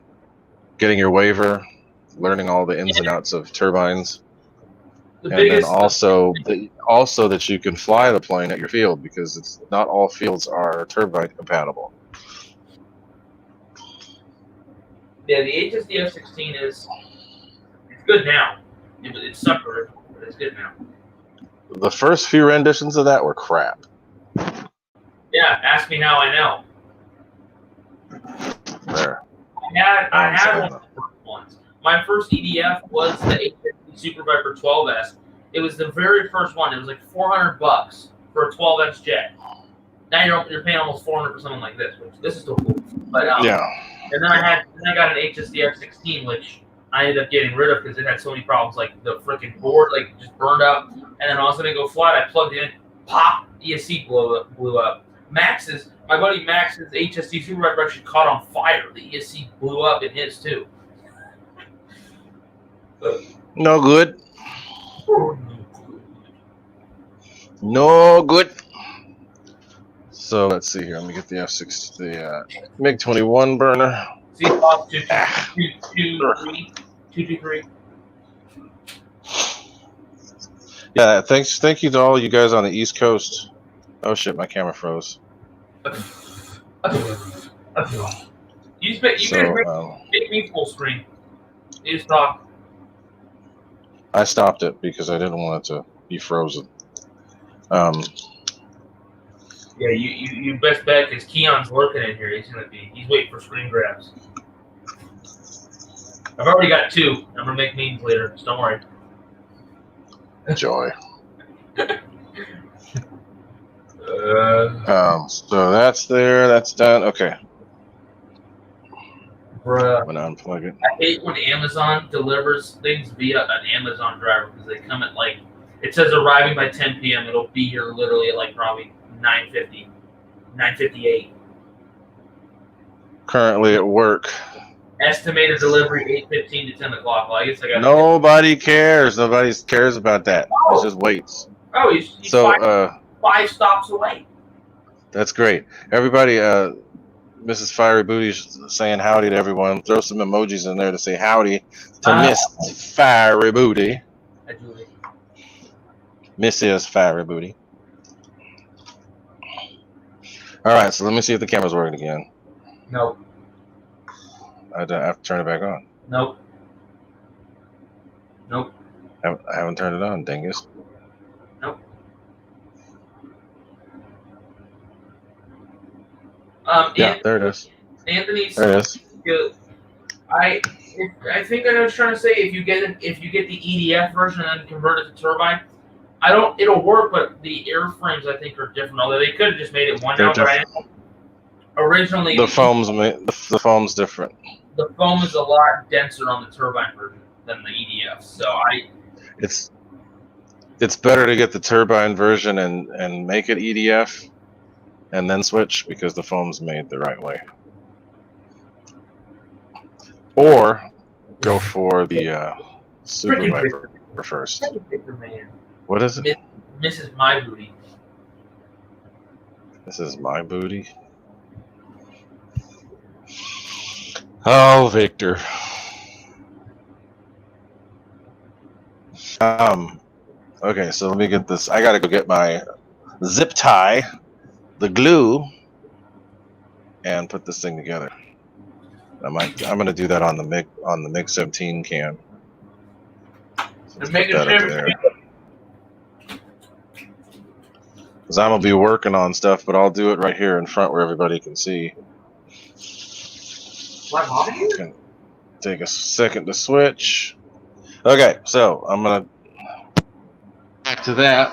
getting your waiver, learning all the ins and outs of turbines, The and biggest, then also that you can fly the plane at your field, because it's not all fields are turbine compatible. yeah, the HSD F-16 it's good now. It's sucker, but it's good now. The first few renditions of that were crap. Yeah, ask me how I know. There. I had one of the first ones. My first EDF was the HSD Super Viper 12S. It was the very first one. It was like $400 for a 12S jet. Now you're paying almost $400 for something like this, which this is still cool. But Yeah. And then I got an HSD F-16, which I ended up getting rid of because it had so many problems. Like the freaking board, like just burned up. And then I was gonna go fly it. I plugged it in, pop, ESC blew up. My buddy Max's HSD Super Viper actually caught on fire. The ESC blew up in his too. No good. No good. So let's see here. Let me get the F-6, the MiG-21 burner. See, 223. Yeah, thank you to all you guys on the East Coast. Oh shit, my camera froze. You guys make me full screen. You just talk. I stopped it because I didn't want it to be frozen. Yeah, you best bet because Keon's lurking in here. He's waiting for screen grabs. I've already got 2. I'm gonna make memes later. So don't worry. Joy. So that's there. That's done. Okay. Bruh. I'm gonna unplug it. I hate when Amazon delivers things via an Amazon driver because they come at like it says arriving by 10 p.m. It'll be here literally at like probably 9:50, 9:58. Currently at work. Estimated delivery 8:15 to 10 o'clock. Well, I guess I got. Nobody cares. Nobody cares about that. It just waits. Oh, he's so 5 stops away. That's great. Everybody, Mrs. Fiery Booty's saying howdy to everyone. Throw some emojis in there to say howdy to Miss Fiery Booty. Mrs. Fiery Booty. All right, so let me see if the camera's working again. Nope. I have to turn it back on. Nope. Nope. I haven't turned it on, dingus. Nope. Yeah, there it is. Anthony, there it is. I think I was trying to say if you get the EDF version and then convert it to turbine, it'll work, but the airframes I think are different. Although they could have just made it one now, but originally the foam's different. The foam is a lot denser on the turbine version than the EDF, so it's better to get the turbine version and make it EDF, and then switch because the foam's made the right way. Or go for the Super Viper first. What is it? Mrs. My Booty. This is my booty. Oh, Victor. Okay, so let me get this. I gotta go get my zip tie, the glue, and put this thing together. I'm gonna do that on the MiG 17 cam. Because I'm gonna be working on stuff, but I'll do it right here in front where everybody can see. What, take a second to switch. Okay, so I'm gonna back to that.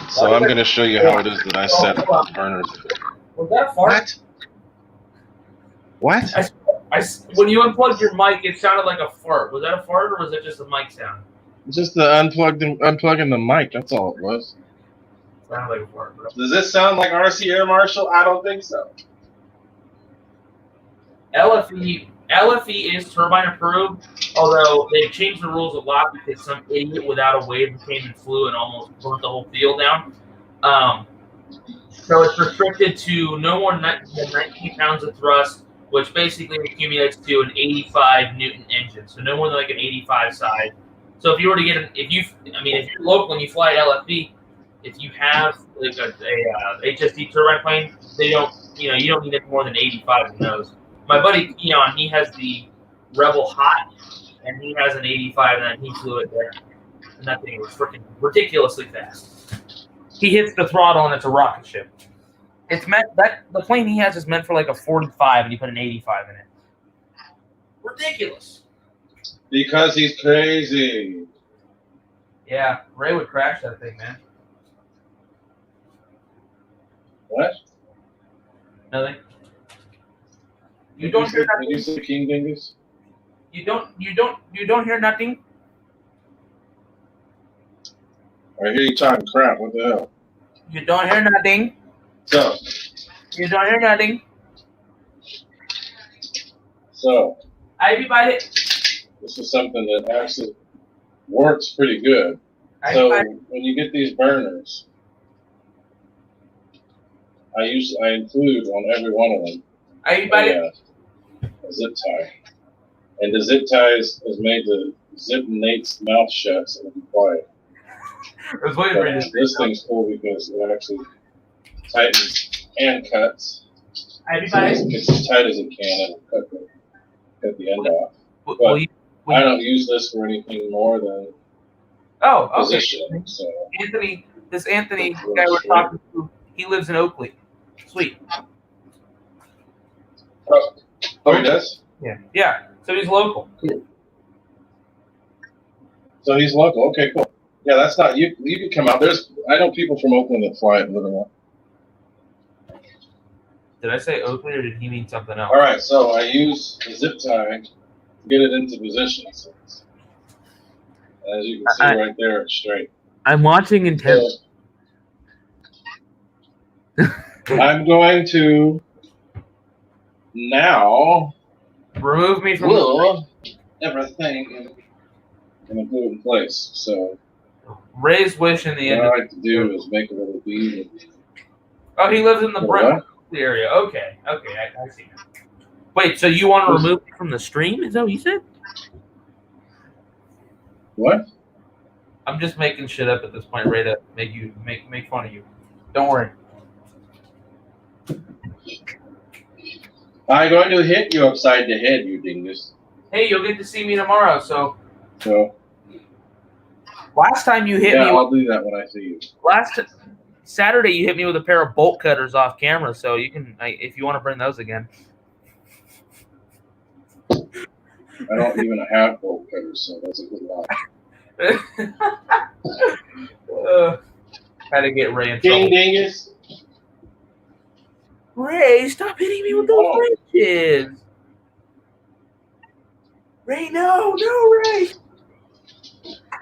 So I'm gonna show you how it is that I set burners. Was that a fart? What? When you unplugged your mic, it sounded like a fart. Was that a fart or was it just a mic sound? Just the unplugging the mic. That's all it was. Sounded like a fart, bro. Does this sound like RC Air Marshal? I don't think so. LFE is turbine approved, although they've changed the rules a lot because some idiot without a wave came and flew and almost burnt the whole field down. So it's restricted to no more than 19 pounds of thrust, which basically accumulates to an 85 Newton engine. So no more than like an 85 size. So if you were to get if you're local and you fly at LFB, if you have like a HSD turbine plane, you don't need any more than 85 of those. My buddy Keon, he has the Rebel Hot, and he has an 85, and he flew it there. And that thing was freaking ridiculously fast. He hits the throttle, and it's a rocket ship. It's meant that the plane he has is meant for like a 45, and you put an 85 in it. Ridiculous. Because he's crazy. Yeah, Ray would crash that thing, man. What? Nothing. You don't hear nothing. Did you say King Dingus? You don't hear nothing. I hear you talking crap. What the hell? You don't hear nothing. So. You don't hear nothing. So. Everybody. This is something that actually works pretty good. So when you get these burners, I include on every one of them a zip tie. And the zip tie is made to zip Nate's mouth shut so he can be quiet. This thing's cool because it actually tightens and cuts. It's as tight as it can and cut the end off. But I don't use this for anything more than positioning. So This Anthony guy we're talking to, he lives in Oakley. Sweet. Oh, he does? Yeah. So he's local. So he's local. Okay, cool. Yeah, that's not you. You can come out. I know people from Oakland that fly at Livermore. Did I say Oakley or did he mean something else? All right, so I use the zip tie to get it into position. So as you can see right there, it's straight. I'm watching intently. I'm going to now remove me from everything and put it in place. So Ray's wish in the end. What I like to do is make a little bead. Oh, he lives in the Brentwood area. Okay, I see. Wait, so you want to remove me from the stream? Is that what you said? What? I'm just making shit up at this point, Ray, to make fun of you. Don't worry. I'm going to hit you upside the head, you dingus. Hey, you'll get to see me tomorrow. So last time you hit me. I'll do that when I see you. Last Saturday, you hit me with a pair of bolt cutters off camera, so you can, if you want to bring those again. I don't even have bolt cutters, so that's a good lie. Had to get Ray in trouble. King dingus. Ray, stop hitting me with those wrenches. Ray, no, Ray.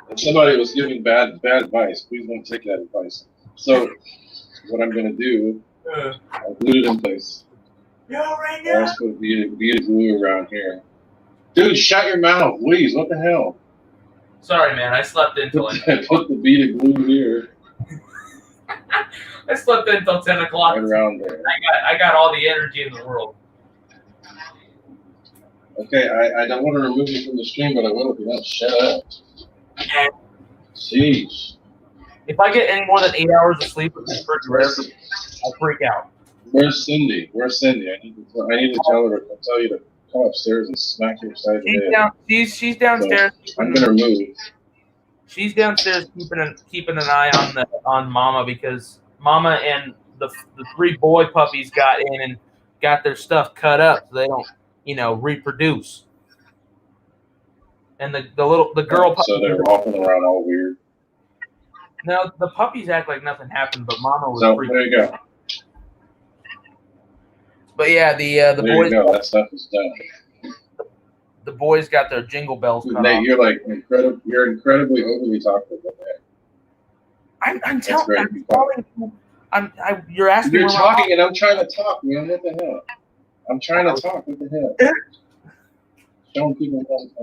If somebody was giving bad advice, please don't take that advice. So, what I'm going to do, I'll glue it in place. No, Ray, no. I'll also put a bead of glue around here. Dude, shut your mouth, please. What the hell? Sorry, man. I slept until put the bead of glue here. I slept until 10 o'clock. Right around there. I got all the energy in the world. Okay, I don't want to remove you from the stream, but I will if you don't shut up. Jeez. If I get any more than 8 hours of sleep with this refrigerator, I'll freak out. Where's Cindy? I need to tell you to come upstairs and smack you upside the head. She's downstairs. So I'm gonna move. She's downstairs keeping an eye on Mama because Mama and the 3 boy puppies got in and got their stuff cut up so they don't, reproduce. And the girl puppy. So they're walking around all weird. No, the puppies act like nothing happened, but Mama was So freaking. there you go. But yeah, the There boys. you go. That stuff is done. The boys got their jingle bells cut Nate, off. you're like You're incredibly overly talkative. I'm telling you. You're asking. You're talking, and I'm trying to talk, man. What the hell? I'm trying to talk. What the hell? I'm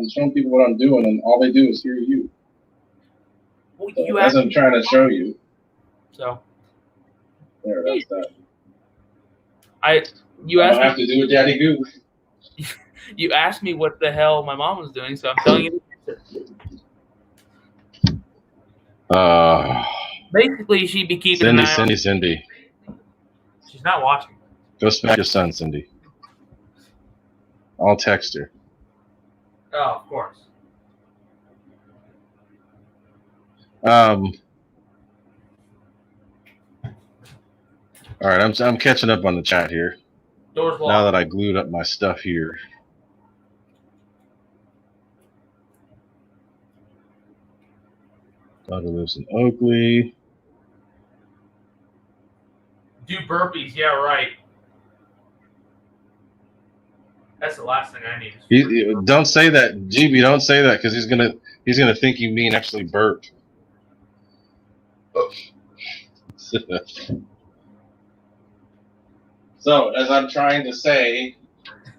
showing people what I'm doing, and all they do is hear you. Well, So you as I'm trying to show you. So. There, that's that. You I asked don't have to do a daddy goo. You asked me what the hell my mom was doing, so I'm telling you the answer. Basically, she'd be keeping an eye on. Cindy. She's not watching. Go smack your son, Cindy. I'll text her. Oh, of course. All right, I'm catching up on the chat here. Doors locked. Now that I glued up my stuff here. Daughter lives in Oakley. Do burpees, yeah, right. That's the last thing I need. Don't say that, GB. Don't say that because he's gonna think you mean actually burp. So as I'm trying to say,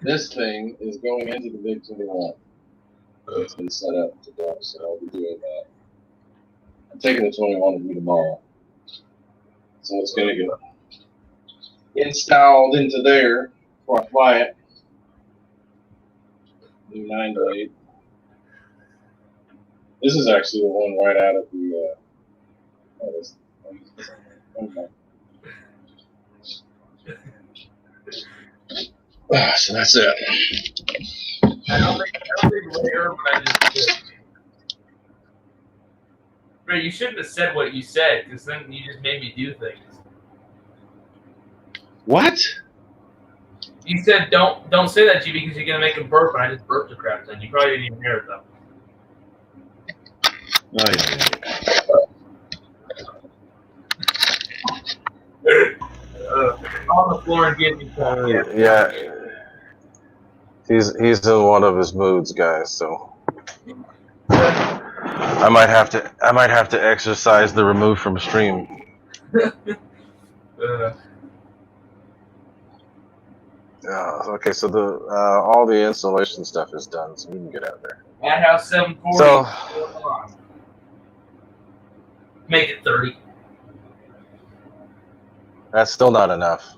this thing is going into the big 21. It's been set up to go, so I'll be doing that. I'm taking the 21 with me tomorrow, so it's gonna get installed into there before I fly it. New 9 blade. This is actually the one right out of the. So that's it. I don't think later, but I just did. Bro, you shouldn't have said what you said, because then you just made me do things. What? You said don't say that, G, because you're gonna make him burp, and I just burped the crap then. You probably didn't even hear it though. Oh, yeah. On the floor and give me yeah. He's in one of his moods, guys. So I might have to exercise the remove from stream. Okay, so the all the installation stuff is done, so we can get out there. Madhouse 740. So make it 30. that's still not enough.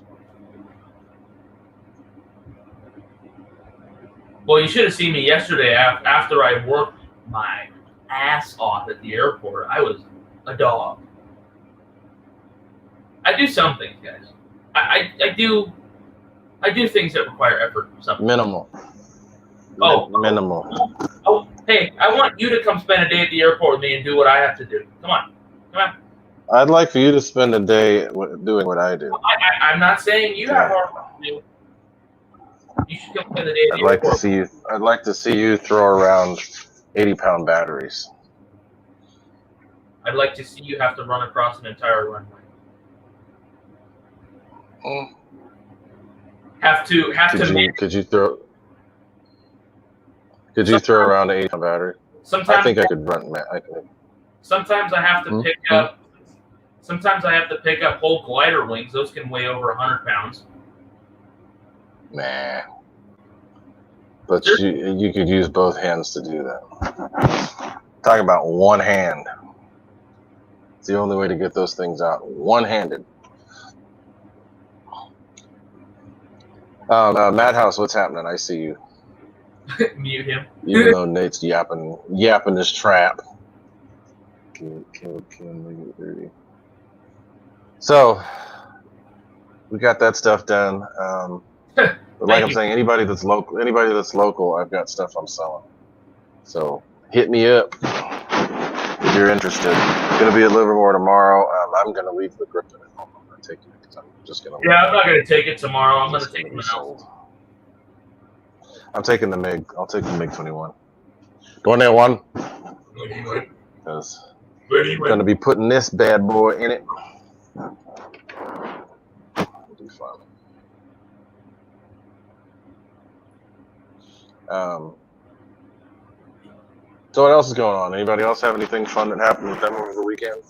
Well, you should have seen me yesterday after I worked my ass off at the airport. I was a dog. I do some things, guys. I do things that require effort. Something Minimal. Minimal. Oh, hey, I want you to come spend a day at the airport with me and do what I have to do. Come on. I'd like for you to spend a day doing what I do. I'm not saying you have hard work to do. You should come spend the day at the airport. I'd like to see you throw around 80-pound batteries. I'd like to see you have to run across an entire runway. Could you throw around an 80-pound battery? Sometimes I think I could run. Sometimes I have to pick up. Sometimes I have to pick up whole glider wings. Those can weigh over 100 pounds. Nah. But you could use both hands to do that. Talking about one hand. It's the only way to get those things out. One-handed. Madhouse, what's happening? I see you. Mute him. Even though Nate's yapping his trap. Kill, make it 30. So, we got that stuff done. But like I'm saying, anybody that's local, I've got stuff I'm selling. So hit me up if you're interested. Gonna be at Livermore tomorrow. I'm gonna leave the Griffin at home. I'm gonna take it because I'm just gonna. Yeah, I'm not gonna take it tomorrow. I'm gonna take it else. I'm taking the MiG. I'll take the MiG 21. 21. Anyway. Because I'm going to be putting this bad boy in it. It'll be fun. So what else is going on? Anybody else have anything fun that happened with them over the weekend?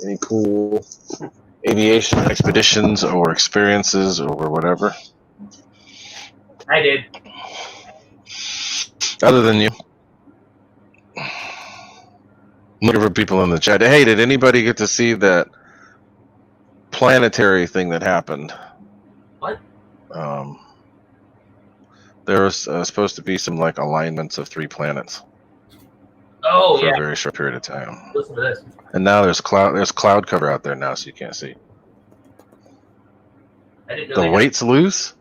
Any cool aviation expeditions or experiences or whatever? I did. Other than you. Looking for people in the chat. Hey, did anybody get to see that planetary thing that happened? What? There was supposed to be some like alignments of 3 planets. Oh, for yeah. a very short period of time. Listen to this. And now there's cloud cover out there now, so you can't see. I didn't know The weight's loose?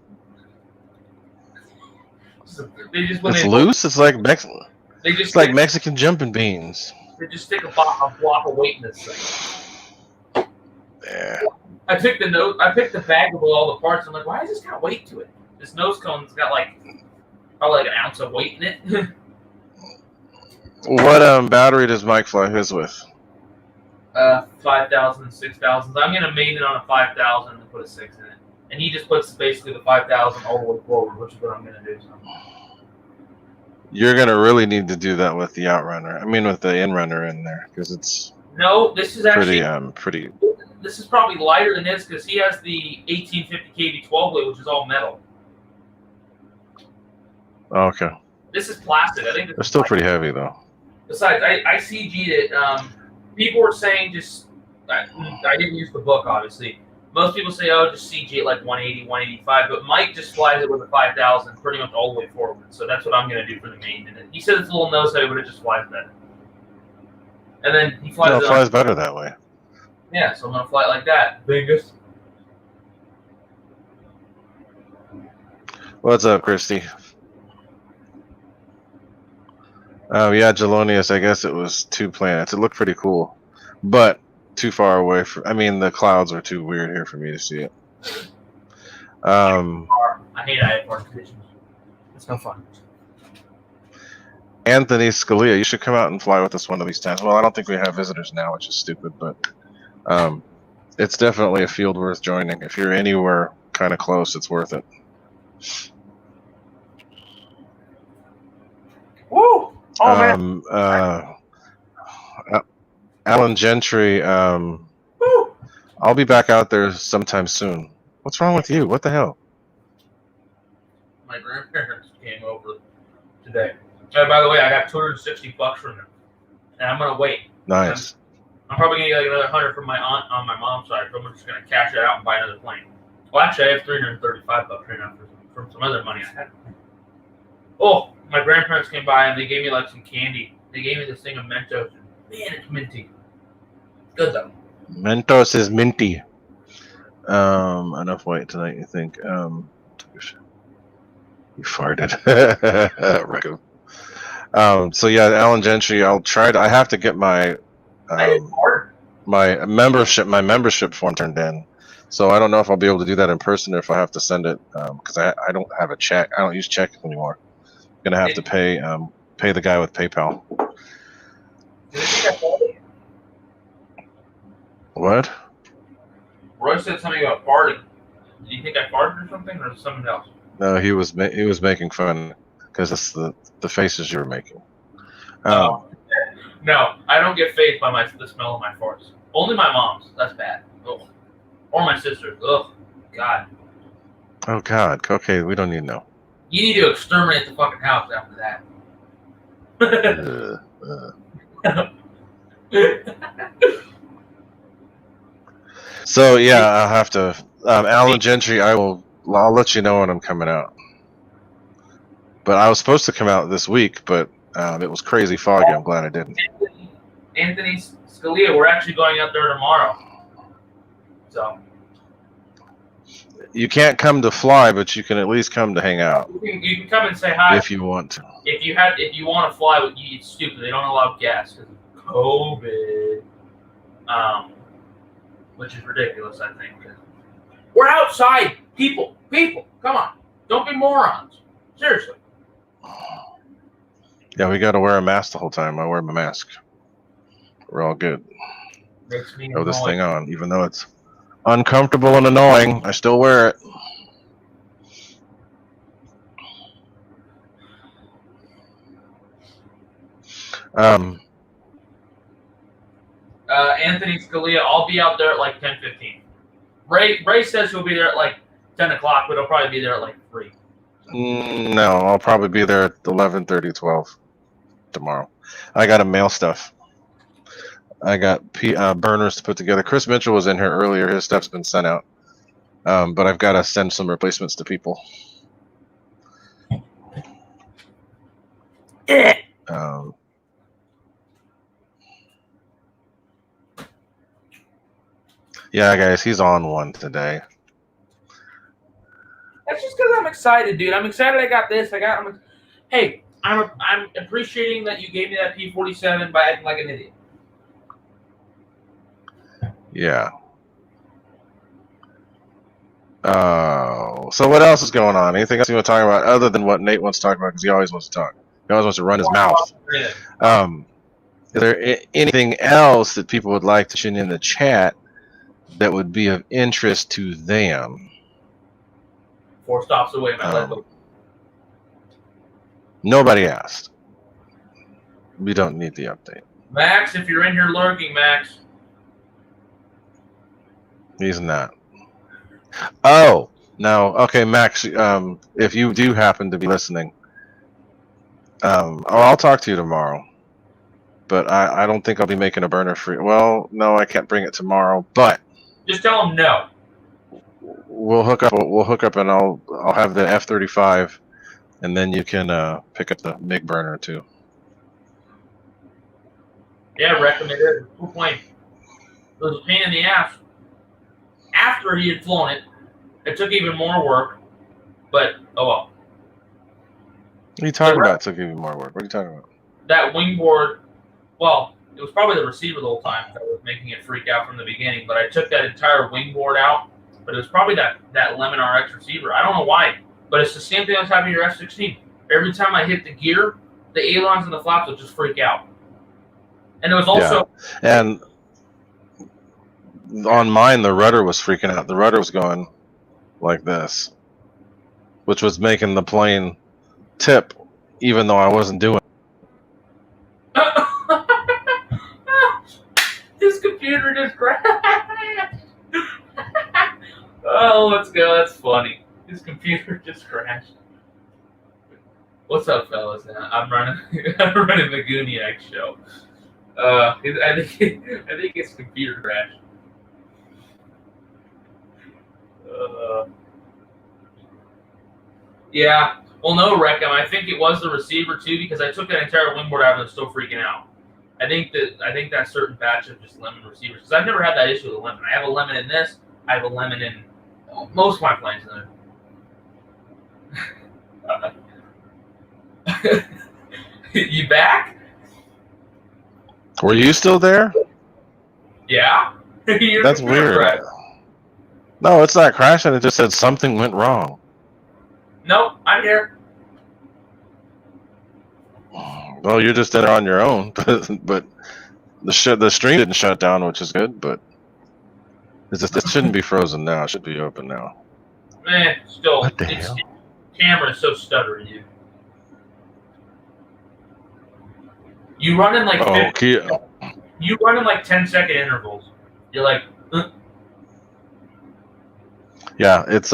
They just It's loose? It's like Mexican jumping beans. They just stick a block of weight in this thing. Yeah. I picked the bag with all the parts. I'm like, why has this got weight to it? This nose cone's got probably like an ounce of weight in it. What battery does Mike fly his with? 5,000, 6,000. I'm gonna main it on a 5,000 and put a 6 in it. And he just puts basically the 5,000 all the way forward, which is what I'm gonna do. So. You're gonna really need to do that with the outrunner. I mean, with the inrunner in there, because it's this is actually pretty. This is probably lighter than this because he has the 1850 kV 12 weight, which is all metal. Okay. This is plastic. I think they're still pretty heavy though. Besides, I CG'd it. People were saying I didn't use the book, obviously. Most people say, oh, just CG it like 180, 185. But Mike just flies it with a 5,000 pretty much all the way forward. So that's what I'm going to do for the main. And he said it's a little nose heavy, but it just flies better. And then he flies it flies better that way. Yeah, so I'm going to fly it like that. Biggest. What's up, Christy? Yeah, Gelonius, I guess it was 2 planets. It looked pretty cool, but too far away. The clouds are too weird here for me to see it. I hate IFR conditions. It's no fun. Anthony Scalia, you should come out and fly with us one of these times. Well, I don't think we have visitors now, which is stupid, but it's definitely a field worth joining. If you're anywhere kind of close, it's worth it. Woo! Oh, man. Alan Gentry, I'll be back out there sometime soon. What's wrong with you? What the hell? My grandparents came over today. And by the way, I got $260 from them. And I'm going to wait. Nice. I'm probably going to get like another 100 from my aunt on my mom's side. So I'm just going to cash it out and buy another plane. Well, actually, I have $335 right now from some other money I had. Oh, my grandparents came by and they gave me like some candy. They gave me this thing of Mentos. Man, it's minty. Good though. Mentos is minty. Enough weight tonight, you think? You farted. So yeah, Alan Gentry. I have to get my membership form turned in. So I don't know if I'll be able to do that in person or if I have to send it because I don't have a check. I don't use checks anymore. I'm gonna have to pay the guy with PayPal. What? Roy said something about farting. Do you think I farted or something, or something else? No, he was making fun because it's the faces you were making. No, I don't get phased by the smell of my farts. Only my mom's. That's bad. Ugh. Or my sister's. Ugh. God. Oh God. Okay, we don't need to know. You need to exterminate the fucking house after that. So yeah, I'll have to. Alan Gentry, I'll let you know when I'm coming out. But I was supposed to come out this week, but it was crazy foggy. I'm glad I didn't. Anthony Scalia, we're actually going out there tomorrow. So. You can't come to fly, but you can at least come to hang out. You can come and say hi if you want to. If you want to fly, it's stupid. They don't allow guests because of COVID, which is ridiculous. I think we're outside, people. Come on, don't be morons. Seriously. Yeah, we got to wear a mask the whole time. I wear my mask. We're all good. Makes me Throw this annoyed. thing on, even though it's uncomfortable and annoying. I still wear it. Um, Anthony Scalia, I'll be out there at like 10:15. Ray says he'll be there at like 10 o'clock, but he'll probably be there at like 3. no, I'll probably be there at 11:30, 12 tomorrow. I got to mail stuff. I got burners to put together. Chris Mitchell was in here earlier. His stuff's been sent out. But I've got to send some replacements to people. Yeah, guys, he's on one today. That's just because I'm excited, dude. I'm excited I got this. Hey, I'm appreciating that you gave me that P47 by acting like an idiot. Yeah. So what else is going on? Anything else you want to talk about other than what Nate wants to talk about? Because he always wants to talk. He always wants to run his mouth. Is there anything else that people would like to share in the chat that would be of interest to them? 4 stops away, my leg. Nobody asked. We don't need the update. Max, if you're in here lurking, Max. He's not. Oh, no. Okay, Max, if you do happen to be listening, I'll talk to you tomorrow. But I don't think I'll be making a burner free. Well, no, I can't bring it tomorrow, but just tell him no. We'll hook up and I'll have the F-35 and then you can pick up the MiG burner too. Yeah, recommended. Cool plane. It was a pain in the ass. After he had flown it, it took even more work, but oh well. What are you talking about? It took even more work. What are you talking about? That wingboard, well, it was probably the receiver the whole time that was making it freak out from the beginning, but I took that entire wingboard out, but it was probably that Lemon RX receiver. I don't know why, but it's the same thing that's happening to your F-16. Every time I hit the gear, the ailerons and the flaps will just freak out. And it was also... Yeah. And on mine, the rudder was freaking out. The rudder was going like this, which was making the plane tip, even though I wasn't doing it. His computer just crashed. Oh, let's go. That's funny. His computer just crashed. What's up, fellas? I'm running the Gooniac show. I think his computer crashed. Yeah. Well, no, Reckham. I think it was the receiver too, because I took that entire wingboard out and it's still freaking out. I think that certain batch of just Lemon receivers, because I've never had that issue with a Lemon. I have a Lemon in this. I have a Lemon in most of my planes. You back? Were you still there? Yeah. That's weird. Crashed. No, it's not crashing. It just said something went wrong. Nope, I'm here. Well, you're just there on your own, but the stream didn't shut down, which is good. But it shouldn't be frozen now. It should be open now. Still, what the hell? Camera is so stuttery, dude. You run in like you run in like 10-second intervals. You're like, Yeah, it's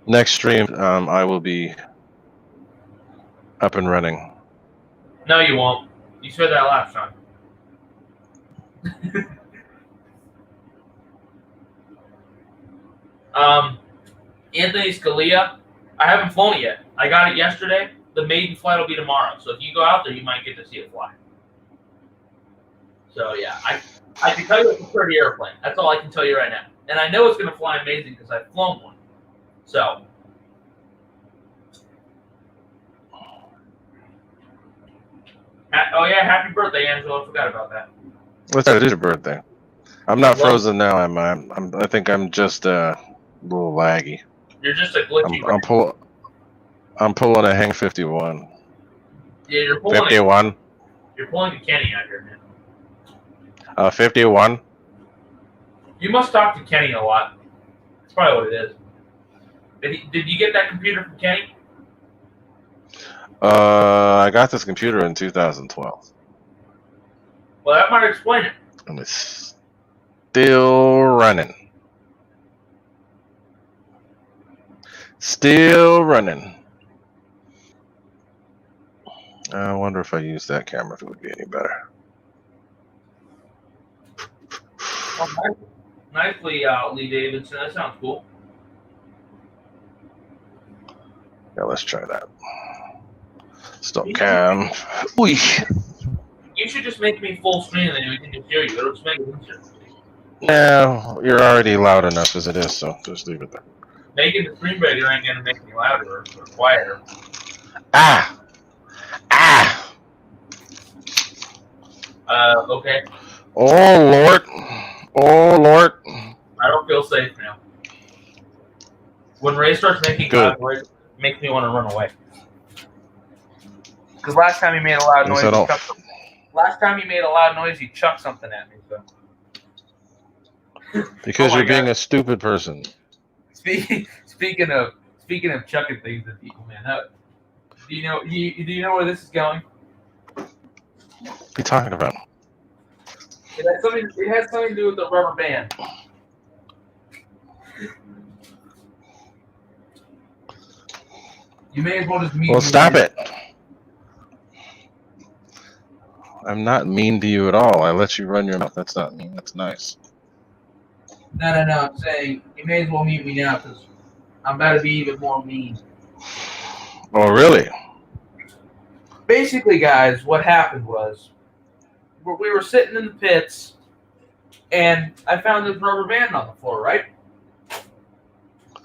next stream. I will be up and running. No, you won't. You said that last time. Anthony Scalia, I haven't flown it yet. I got it yesterday. The maiden flight will be tomorrow. So if you go out there, you might get to see it fly. So yeah, I can tell you it's a pretty airplane. That's all I can tell you right now. And I know it's going to fly amazing because I've flown one. So. Oh yeah, happy birthday, Angela. I forgot about that. What's that? It is your birthday. I'm not frozen now. I think I'm just a little laggy. You're just a glitchy. I'm pulling a Hang 51. Yeah, you're pulling 51. You're pulling a Kenny out here, man. 51. You must talk to Kenny a lot. That's probably what it is. Did you get that computer from Kenny? I got this computer in 2012. Well, that might explain it. And it's still running. Still running. I wonder if I use that camera if it would be any better. Oh, nicely, Lee Davidson. That sounds cool. Yeah, let's try that. Stop cam. Oy. You should just make me full screen and then we can just hear you. It'll just make it easier. No, you're already loud enough as it is, so just leave it there. Making the screen bigger ain't gonna make me louder or quieter. Ah! Ah! Okay. Oh, Lord. Oh, Lord. I don't feel safe now. When Ray starts making loud noise, it makes me want to run away. Because last time he made a loud noise, he chucked something at me. So. Because you're being a stupid person. Speaking of chucking things at people, man. Do you know where this is going? What are you talking about? It has something to do with the rubber band. You may as well just meet me. Well, stop it. I'm not mean to you at all. I let you run your mouth. That's not mean. That's nice. No. I'm saying you may as well mute me now because I'm about to be even more mean. Oh, really? Basically, guys, what happened was we were sitting in the pits, and I found this rubber band on the floor, right?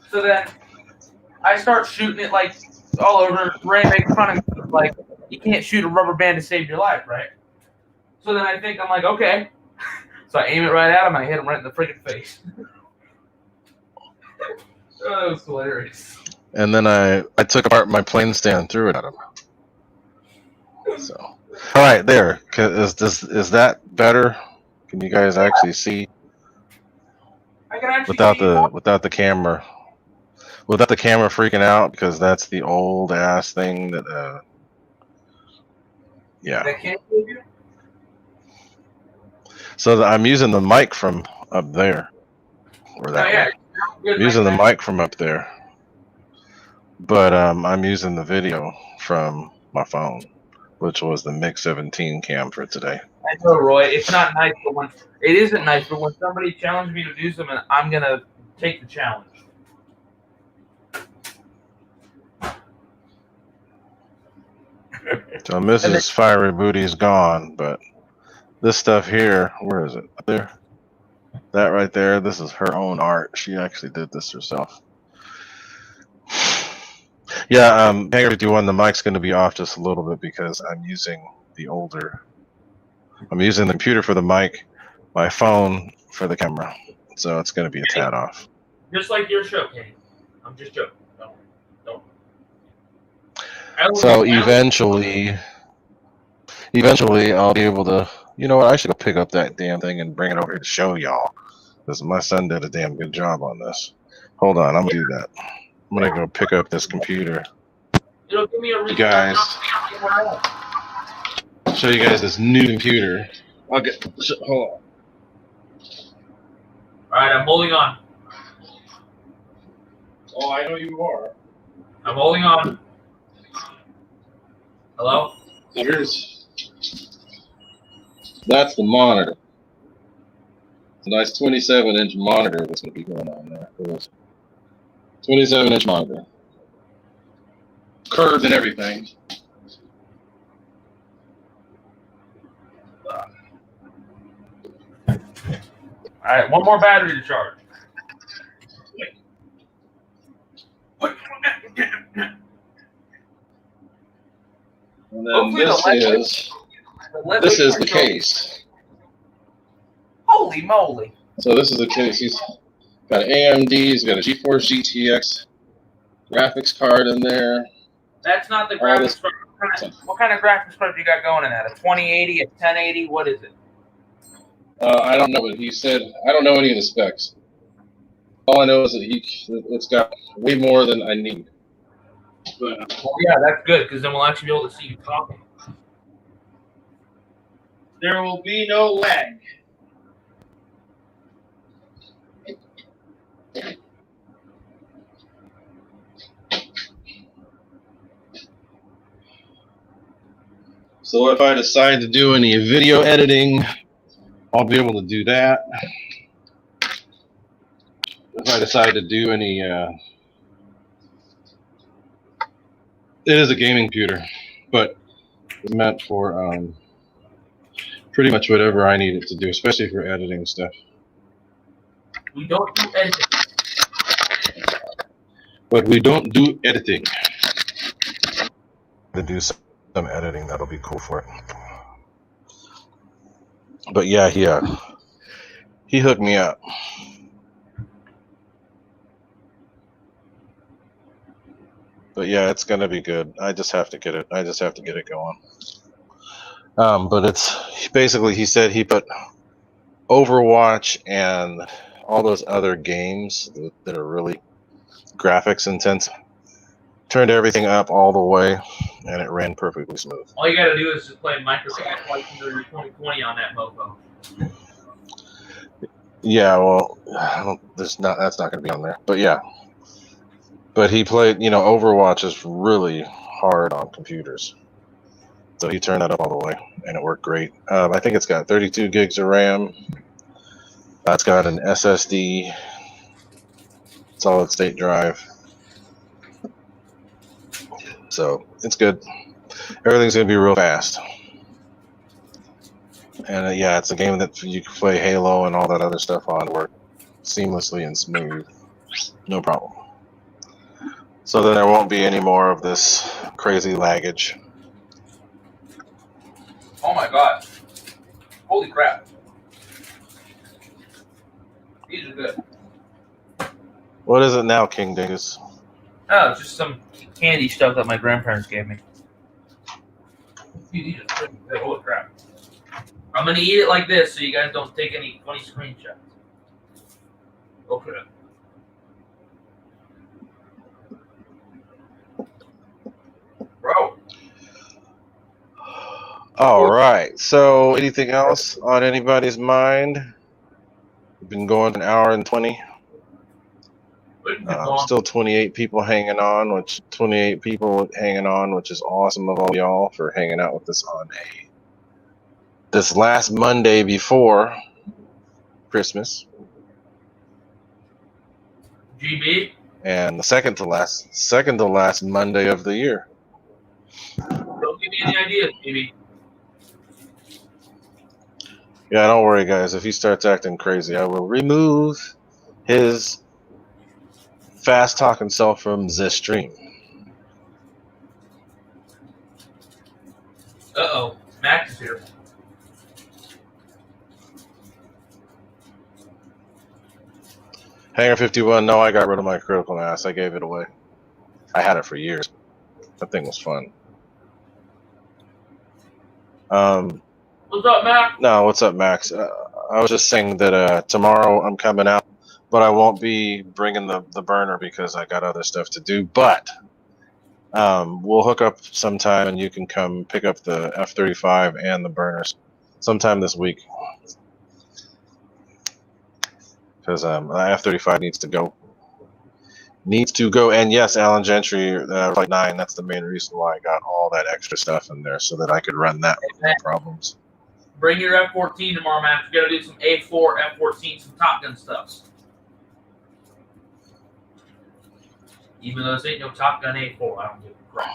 So then I start shooting it like all over. Ray makes fun of me, like, you can't shoot a rubber band to save your life, right? So then I'm like, okay. So I aim it right at him, and I hit him right in the freaking face. Oh, that was hilarious. And then I took apart my plane stand and threw it at him. So, all right, there. Is that better? Can you guys actually see? I can actually without the camera freaking out, because that's the old ass thing that yeah. That can't move you? So I'm using the mic from up there. Or that I'm using the mic from up there. But I'm using the video from my phone, which was the Mix 17 cam for today. I know, Roy. It's not nice, but it isn't nice. But when somebody challenges me to do something, I'm gonna take the challenge. So Mrs. Fiery Booty's gone, but this stuff here, where is it? Up there? That right there, this is her own art. She actually did this herself. Yeah, Hangar 51, the mic's going to be off just a little bit because I'm using the computer for the mic, my phone for the camera. So it's going to be a tad off. Just like your show, Kenny. I'm just joking. Don't. So eventually I'll be able to, you know what, I should go pick up that damn thing and bring it over here to show y'all. Because my son did a damn good job on this. Hold on, I'm going to do that. I'm going to go pick up this computer. It'll give me a reason. Guys, show you guys this new computer. Hold on. All right, I'm holding on. Oh, I know you are. I'm holding on. Hello? That's the monitor. It's a nice 27-inch monitor that's going to be going on there. 27-inch monitor. Curved and everything. All right, one more battery to charge. And then this is the case. Holy moly. So this is the case. He's got an AMD, he's got a GeForce GTX graphics card in there. That's not the graphics card I'm What kind of graphics card you got going in that? A 2080, a 1080? What is it? I don't know what he said. I don't know any of the specs. All I know is that it's got way more than I need. But, well, yeah, that's good because then we'll actually be able to see you talking. There will be no lag. So if I decide to do any video editing, I'll be able to do that. If I decide to do any, it is a gaming computer, but it's meant for pretty much whatever I need it to do, especially for editing stuff. We don't do editing. But we don't do editing. To do some editing, that'll be cool for it. But yeah, he hooked me up. But yeah, it's gonna be good. I just have to get it. I just have to get it going. But it's basically, he said he put Overwatch and all those other games that are really graphics intense, turned everything up all the way, and it ran perfectly smooth. All you gotta do is just play Microsoft Flight Simulator 2020 on that mofo. Yeah, well, that's not going to be on there. But yeah, but he played. Overwatch is really hard on computers, so he turned that up all the way, and it worked great. I think it's got 32 gigs of RAM. It's got an SSD, solid state drive, so it's good. Everything's gonna be real fast. And yeah, it's a game that you can play Halo and all that other stuff on, work seamlessly and smooth, no problem. So then there won't be any more of this crazy laggage. Oh my god. Holy crap. These are good. What is it now, King Dingus? Oh, it's just some candy stuff that my grandparents gave me. These are pretty good. Holy crap. I'm gonna eat it like this so you guys don't take any funny screenshots. Okay. Bro. All right. So anything else on anybody's mind? We've been going an hour and 20. Still 28 people hanging on, which is awesome of all y'all for hanging out with us on this last Monday before Christmas. GB. And the second to last Monday of the year. Don't give me any ideas, GB. Yeah, don't worry, guys. If he starts acting crazy, I will remove his fast talking self from the stream. Uh-oh. Max is here. Hangar 51, no, I got rid of my critical mass. I gave it away. I had it for years. That thing was fun. What's up, Max? No, what's up, Max? I was just saying that tomorrow I'm coming out, but I won't be bringing the burner because I got other stuff to do. But we'll hook up sometime and you can come pick up the F-35 and the burners sometime this week. Because the F-35 needs to go. And yes, Alan Gentry, Flight 9, that's the main reason why I got all that extra stuff in there, so that I could run that with no problems. Bring your F-14 tomorrow, Max. We got to do some A4, F-14, some Top Gun stuff. Even though this ain't no Top Gun A4, I don't give a crap.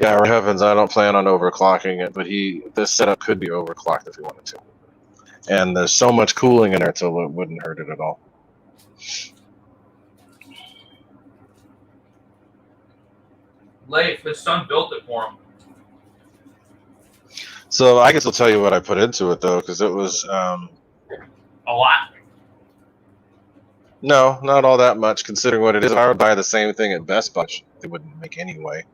Yeah, for heavens, I don't plan on overclocking it, but this setup could be overclocked if he wanted to. And there's so much cooling in there, so it wouldn't hurt it at all. Leif, his son built it for him. So I guess I'll tell you what I put into it, though, because it was... a lot. No, not all that much, considering what it is. If I would buy the same thing at Best Buy, they wouldn't make anyway.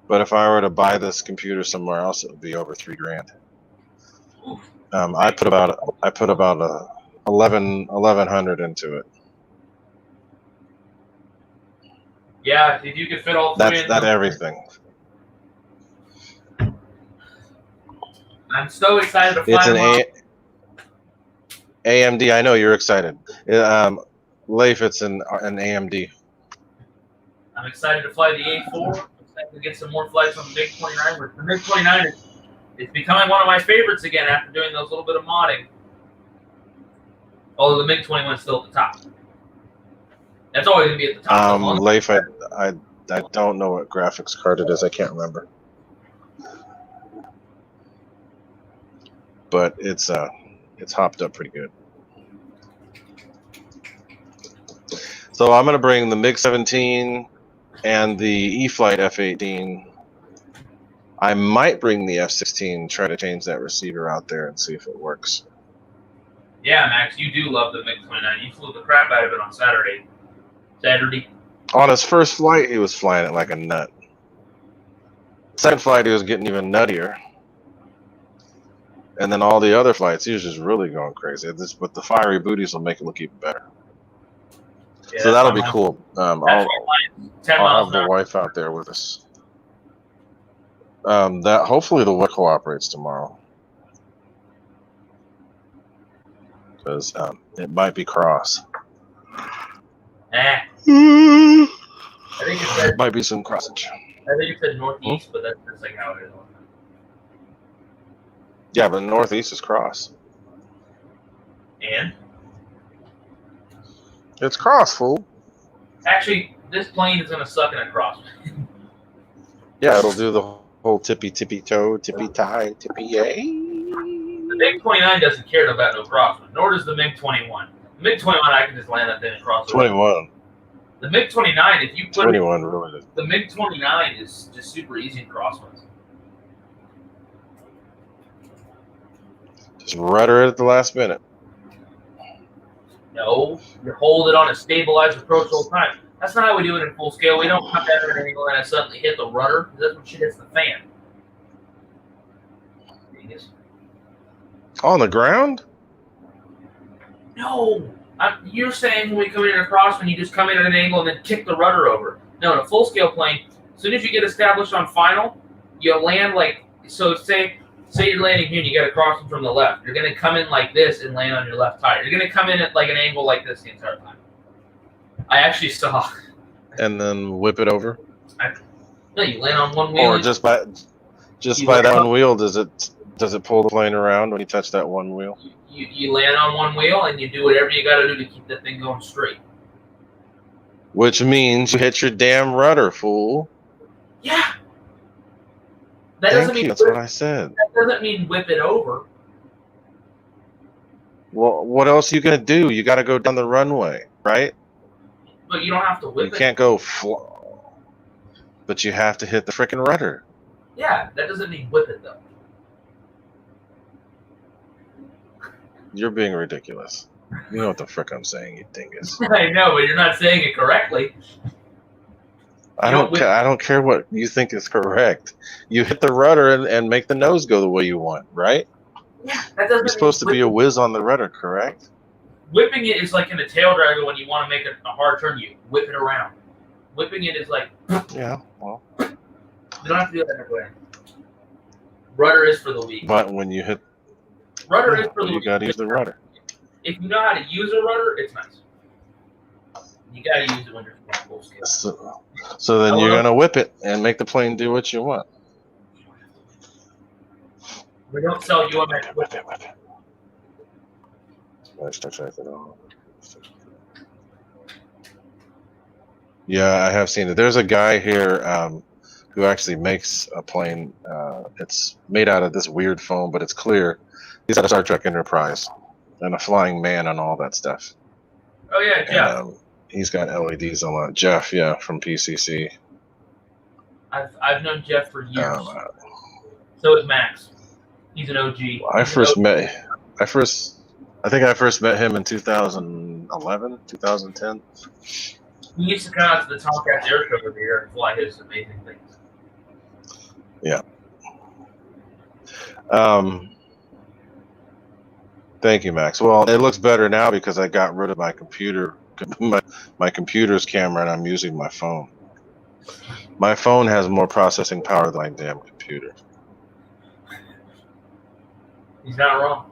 But if I were to buy this computer somewhere else, it would be over $3,000. I put about 1,100 into it. Yeah, if you could fit all three in. That's everything. I'm so excited to fly It's an tomorrow. AMD. I know you're excited. Leif, it's an AMD. I'm excited to fly the A4. I'm excited to get some more flights on the MiG-29. The MiG-29 is becoming one of my favorites again after doing those little bit of modding. Although the MiG-21 is still at the top. That's always going to be at the top. Leif, I don't know what graphics card it is. I can't remember. But it's hopped up pretty good. So I'm going to bring the MiG-17 and the E-Flight F-18. I might bring the F-16, try to change that receiver out there and see if it works. Yeah, Max, you do love the MiG-29. You flew the crap out of it on Saturday. On his first flight, he was flying it like a nut. Second flight, he was getting even nuttier. And then all the other flights, he was just really going crazy. But the fiery booties will make it look even better. Yeah, so that'll be cool. I'll have the wife out there with us. Hopefully the wife cooperates tomorrow. Because it might be cross. I think it said, might be some crossage. I think it said northeast, but that's like how it is. Yeah, but northeast is cross. And? It's cross, fool. Actually, this plane is going to suck in a cross. Yeah, it'll do the whole tippy toe, tippy tie, tippy yay. The MiG-29 doesn't care about no crosswind, nor does the MiG-21. The MiG-21, I can just land that thing and cross. 21. The MiG-29, if you put 21, really. The MiG-29 is just super easy in crosswinds. Just rudder it at the last minute. No, you hold it on a stabilized approach the whole time. That's not how we do it in full scale. We don't come down at an angle and I suddenly hit the rudder. That's when shit hits the fan. On the ground? No. You're saying when we come in at a crosswind, you just come in at an angle and then kick the rudder over. No, in a full scale plane, as soon as you get established on final, you land like, so say you're landing here and you got to cross from the left. You're going to come in like this and land on your left tire. You're going to come in at like an angle like this the entire time. I actually saw. And then whip it over? No, you land on one wheel. Or just by that one wheel, does it pull the plane around when you touch that one wheel? You land on one wheel and you do whatever you got to do to keep that thing going straight. Which means you hit your damn rudder, fool. Yeah. Thank you. That's what I said. That doesn't mean whip it over. Well, what else are you going to do? You got to go down the runway, right? But you don't have to whip it. You can't go but you have to hit the frickin' rudder. Yeah, that doesn't mean whip it, though. You're being ridiculous. You know what the frick I'm saying, you dingus. I know, but you're not saying it correctly. I don't care what you think is correct. You hit the rudder and make the nose go the way you want, right? Yeah, that doesn't. You're supposed to be a whiz on the rudder, correct? Whipping it is like in a tail dragger when you want to make a hard turn, you whip it around. Whipping it is like. Yeah, well. You don't have to do that everywhere. Rudder is for the weak. But when you hit. Rudder is for the weak. You gotta use the rudder. If you know how to use a rudder, it's nice. You gotta use it when you're full scale. So then you're gonna whip it and make the plane do what you want. We don't sell UMX whip it. Yeah, I have seen it. There's a guy here who actually makes a plane. It's made out of this weird foam, but it's clear. He's at a Star Trek Enterprise and a flying man and all that stuff. Oh yeah, Jeff. And, he's got LEDs on it. Jeff, yeah, from PCC. I've known Jeff for years. So is Max. He's an OG. I think I first met him in 2011, 2010. He used to come out to the Tomcats air show over here and fly his amazing things. Thank you, Max. Well, it looks better now because I got rid of my computer, my computer's camera, and I'm using my phone. My phone has more processing power than my damn computer. He's not wrong.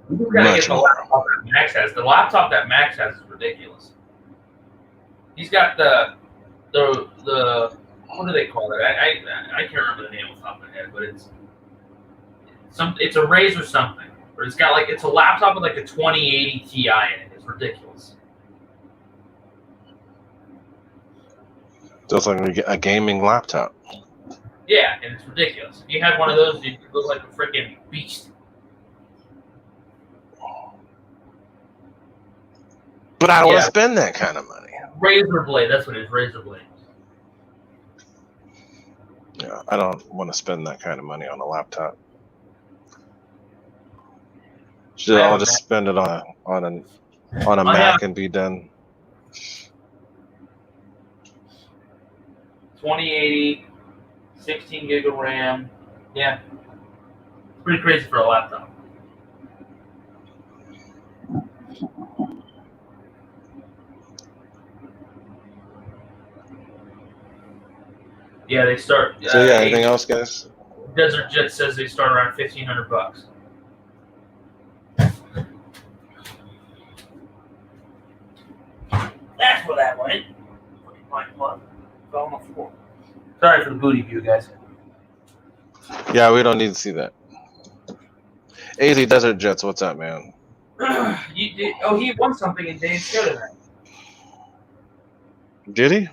We gotta get the laptop that Max has. The laptop that Max has is ridiculous. He's got the what do they call it? I can't remember the name off the top of my head, but it's a Razer something. Or it's got like it's a laptop with like a 2080 Ti in it. It's ridiculous. So it's like a gaming laptop. Yeah, and it's ridiculous. If you had one of those, you'd look like a freaking beast. But I don't want to spend that kind of money. Razor blade, that's what it is, razor blade. Yeah, I don't want to spend that kind of money on a laptop. I'll just spend it on a Mac and be done. 2080, 16 gig of RAM. Yeah, it's pretty crazy for a laptop. Yeah, they start. So yeah, anything else, guys? Desert Jet says they start around $1,500. That's where that went. Fell on the floor. Sorry for the booty view, guys. Yeah, we don't need to see that. AZ Desert Jets, what's up, man? He won something in Dave's show tonight. Did he? I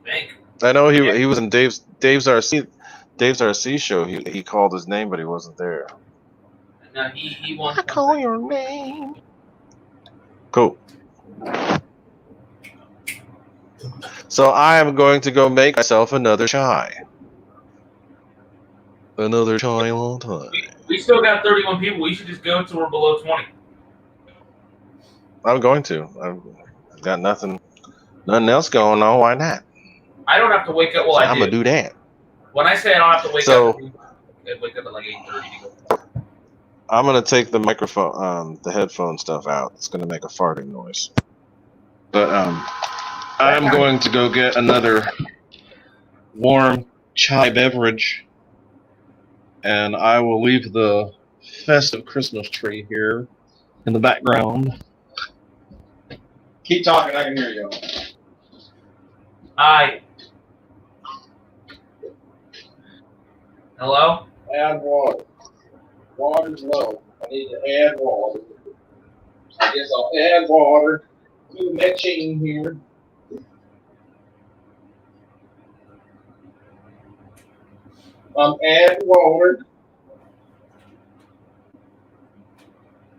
think. I know he was in Dave's RC show. He called his name, but he wasn't there. No, he won. I call your name. Cool. So I am going to go make myself another chai. Another chai long time. We still got 31 people. We should just go till we're below 20. I'm going to. I've got nothing else going on. Why not? I don't have to wake up. Well, I'm gonna do that. When I say I don't have to wake up, I wake up at like 8:30 to go. I'm gonna take the microphone, the headphone stuff out. It's gonna make a farting noise. But I'm going to go get another warm chai beverage, and I will leave the festive Christmas tree here in the background. Keep talking, I can hear you. Hi. Hello? Add water. Water's low. I need to add water. I guess I'll add water to the machine here. Add water.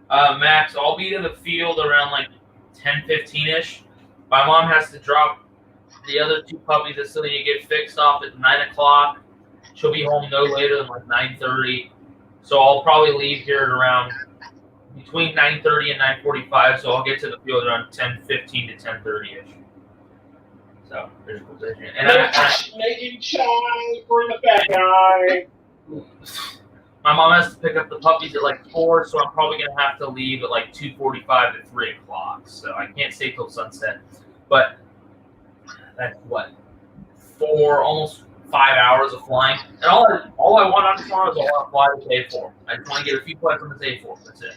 Max, I'll be in the field around like 10:15ish. My mom has to drop the other two puppies that still need to get fixed off at 9 o'clock. She'll be home no later than like 9:30. So I'll probably leave here at around between 9:30 and 9:45. So I'll get to the field around 10:15 to 10:30ish. So there's a position. And making chai for the fat guy. My mom has to pick up the puppies at like 4, so I'm probably gonna have to leave at like 2:45 to 3 o'clock. So I can't stay till sunset. But that's what, almost 5 hours of flying. And all I want on tomorrow is I want to fly with A4. I just want to get a few flights on this A4. That's it.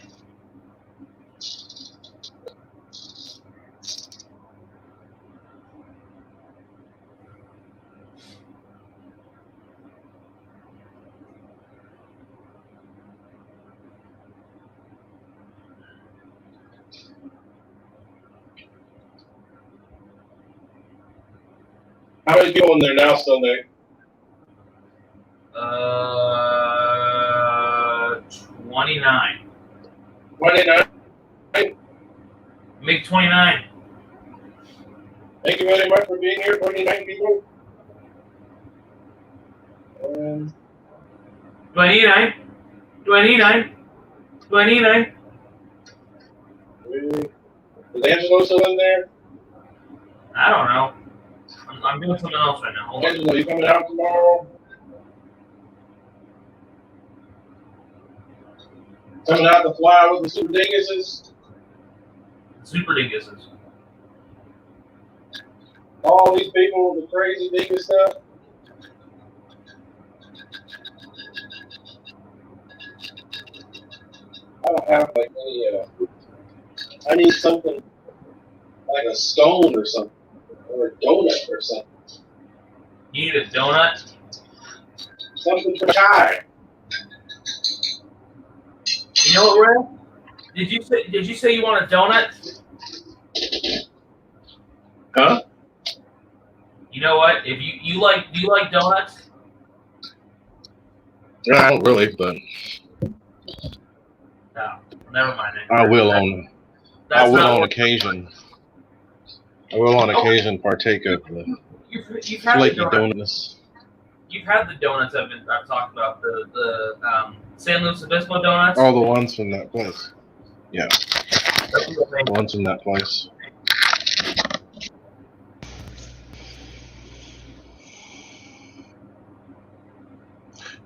How many people in there now, Sunday? 29. 29? Make 29. Thank you very much for being here, 29 people. Do I need 9? Do I need 9? Do I need 9? Is Angelo still in there? I don't know. I'm doing something else right now. Hold on. Angelo, you coming out tomorrow? Coming out the fly with the super dinguses. Super dinguses. All these people with the crazy dingus stuff. I don't have like any. I need something like a scone or something, or a donut or something. You need a donut? Something for chai. You know what, Ray? Did you say you want a donut? Huh? You know what? If do you like donuts? Yeah, I don't really, but No, never mind. I will on occasion. I will on occasion partake of the You've had flaky the donuts. donutness. You've had the donuts I've talked about, the San Luis Obispo donuts. All the ones from that place. Yeah. The ones from that place.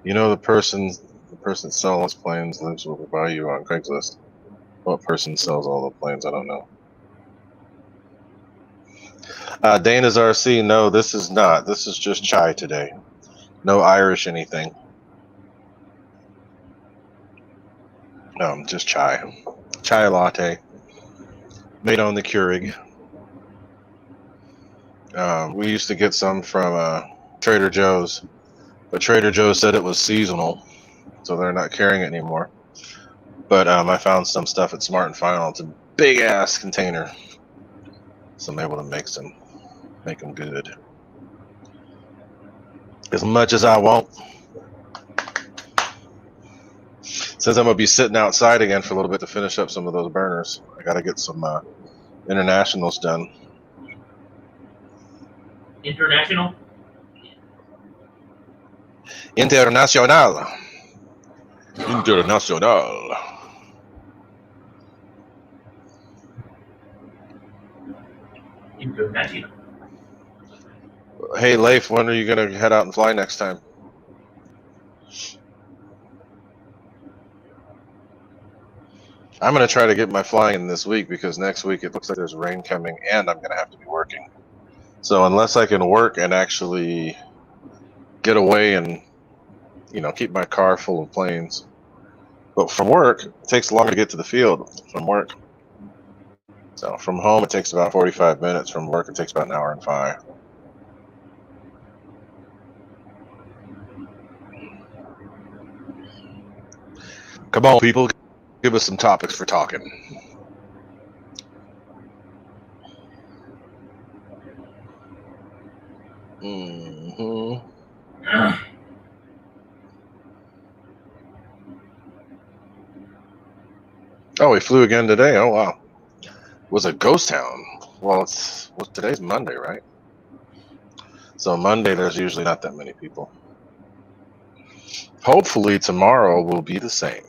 You know, the person sells planes lives over by you on Craigslist. What person sells all the planes? I don't know. Dana's RC. No, this is not. This is just chai today. No Irish anything. Just chai. Chai latte. Made on the Keurig. We used to get some from Trader Joe's, but Trader Joe's said it was seasonal, so they're not carrying it anymore. But I found some stuff at Smart and Final. It's a big ass container, so I'm able to make them good. As much as I want. Since I'm gonna be sitting outside again for a little bit to finish up some of those burners, I gotta get some internationals done. International? International. International. Hey, Leif, when are you gonna head out and fly next time? I'm gonna try to get my flying in this week because next week it looks like there's rain coming and I'm gonna have to be working. So unless I can work and actually get away and keep my car full of planes, but from work it takes longer to get to the field from work. So from home it takes about 45 minutes. From work it takes about an hour and 5. Come on, people, give us some topics for talking. Mm-hmm. Oh, we flew again today. Oh wow, was a ghost town. Well, today's Monday, right? So Monday there's usually not that many people. Hopefully tomorrow will be the same.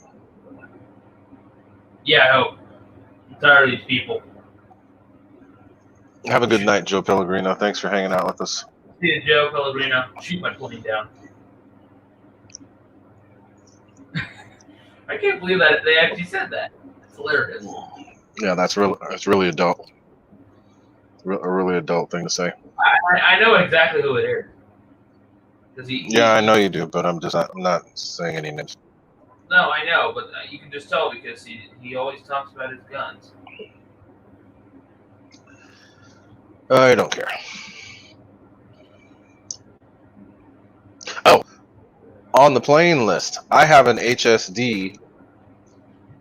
Yeah, I hope. I'm tired of these people. Have a good night, Joe Pellegrino. Thanks for hanging out with us. See you, Joe Pellegrino. Shoot my plane down. I can't believe that they actually said that. It's hilarious. Yeah, that's really adult. A really adult thing to say. I know exactly who it is. Yeah, I know you do, but I'm not saying any names. No, I know, but you can just tell because he always talks about his guns. I don't care. Oh, on the plane list, I have an HSD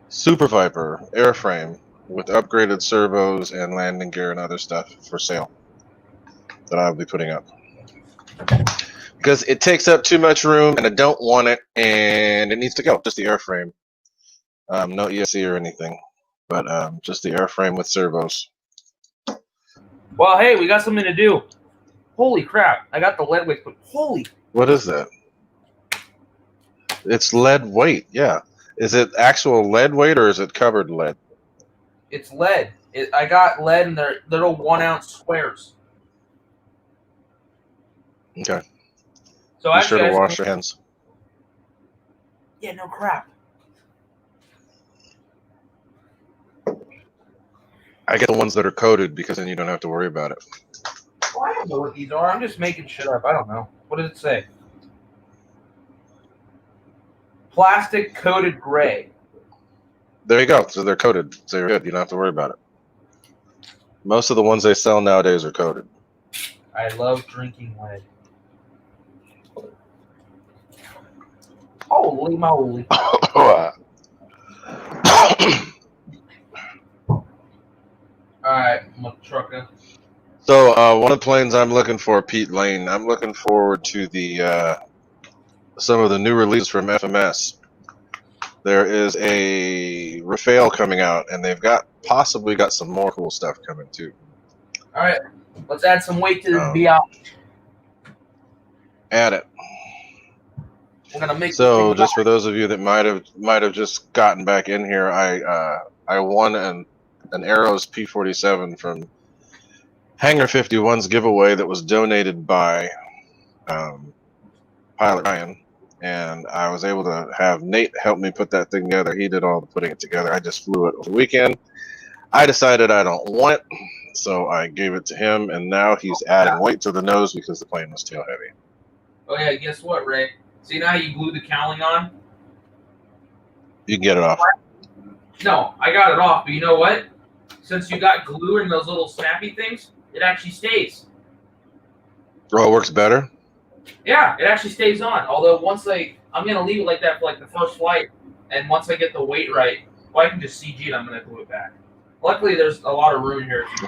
Super Viper airframe with upgraded servos and landing gear and other stuff for sale that I'll be putting up. Because it takes up too much room and I don't want it and it needs to go. Just the airframe. No ESC or anything, but just the airframe with servos. Well, hey, we got something to do. Holy crap. I got the lead weight, but holy. What is that? It's lead weight, yeah. Is it actual lead weight or is it covered lead? It's lead. I got lead in their little 1 ounce squares. Okay. So be sure to wash your hands. Yeah, no crap. I get the ones that are coated because then you don't have to worry about it. Well, I don't know what these are. I'm just making shit up. I don't know. What does it say? Plastic coated gray. There you go. So they're coated. So you're good. You don't have to worry about it. Most of the ones they sell nowadays are coated. I love drinking lead. Holy moly. Alright, trucker. So one of the planes I'm looking for, Pete Lane. I'm looking forward to the some of the new releases from FMS. There is a Rafale coming out, and they've possibly got some more cool stuff coming too. Alright, let's add some weight to this BL. Add it. We're gonna make so just for those of you that might have just gotten back in here, I won an Arrows P-47 from Hangar 51's giveaway that was donated by Pilot Ryan, and I was able to have Nate help me put that thing together. He did all the putting it together. I just flew it over the weekend. I decided I don't want it, so I gave it to him, and now he's adding weight to the nose because the plane was tail heavy. Oh yeah, guess what, Ray? See now you glue the cowling on? You can get it off. No, I got it off, but you know what? Since you got glue in those little snappy things, it actually stays. Oh, it works better? Yeah, it actually stays on. Although I'm gonna leave it like that for like the first flight, and once I get the weight right, well, I can just CG it. I'm gonna glue it back. Luckily, there's a lot of room here if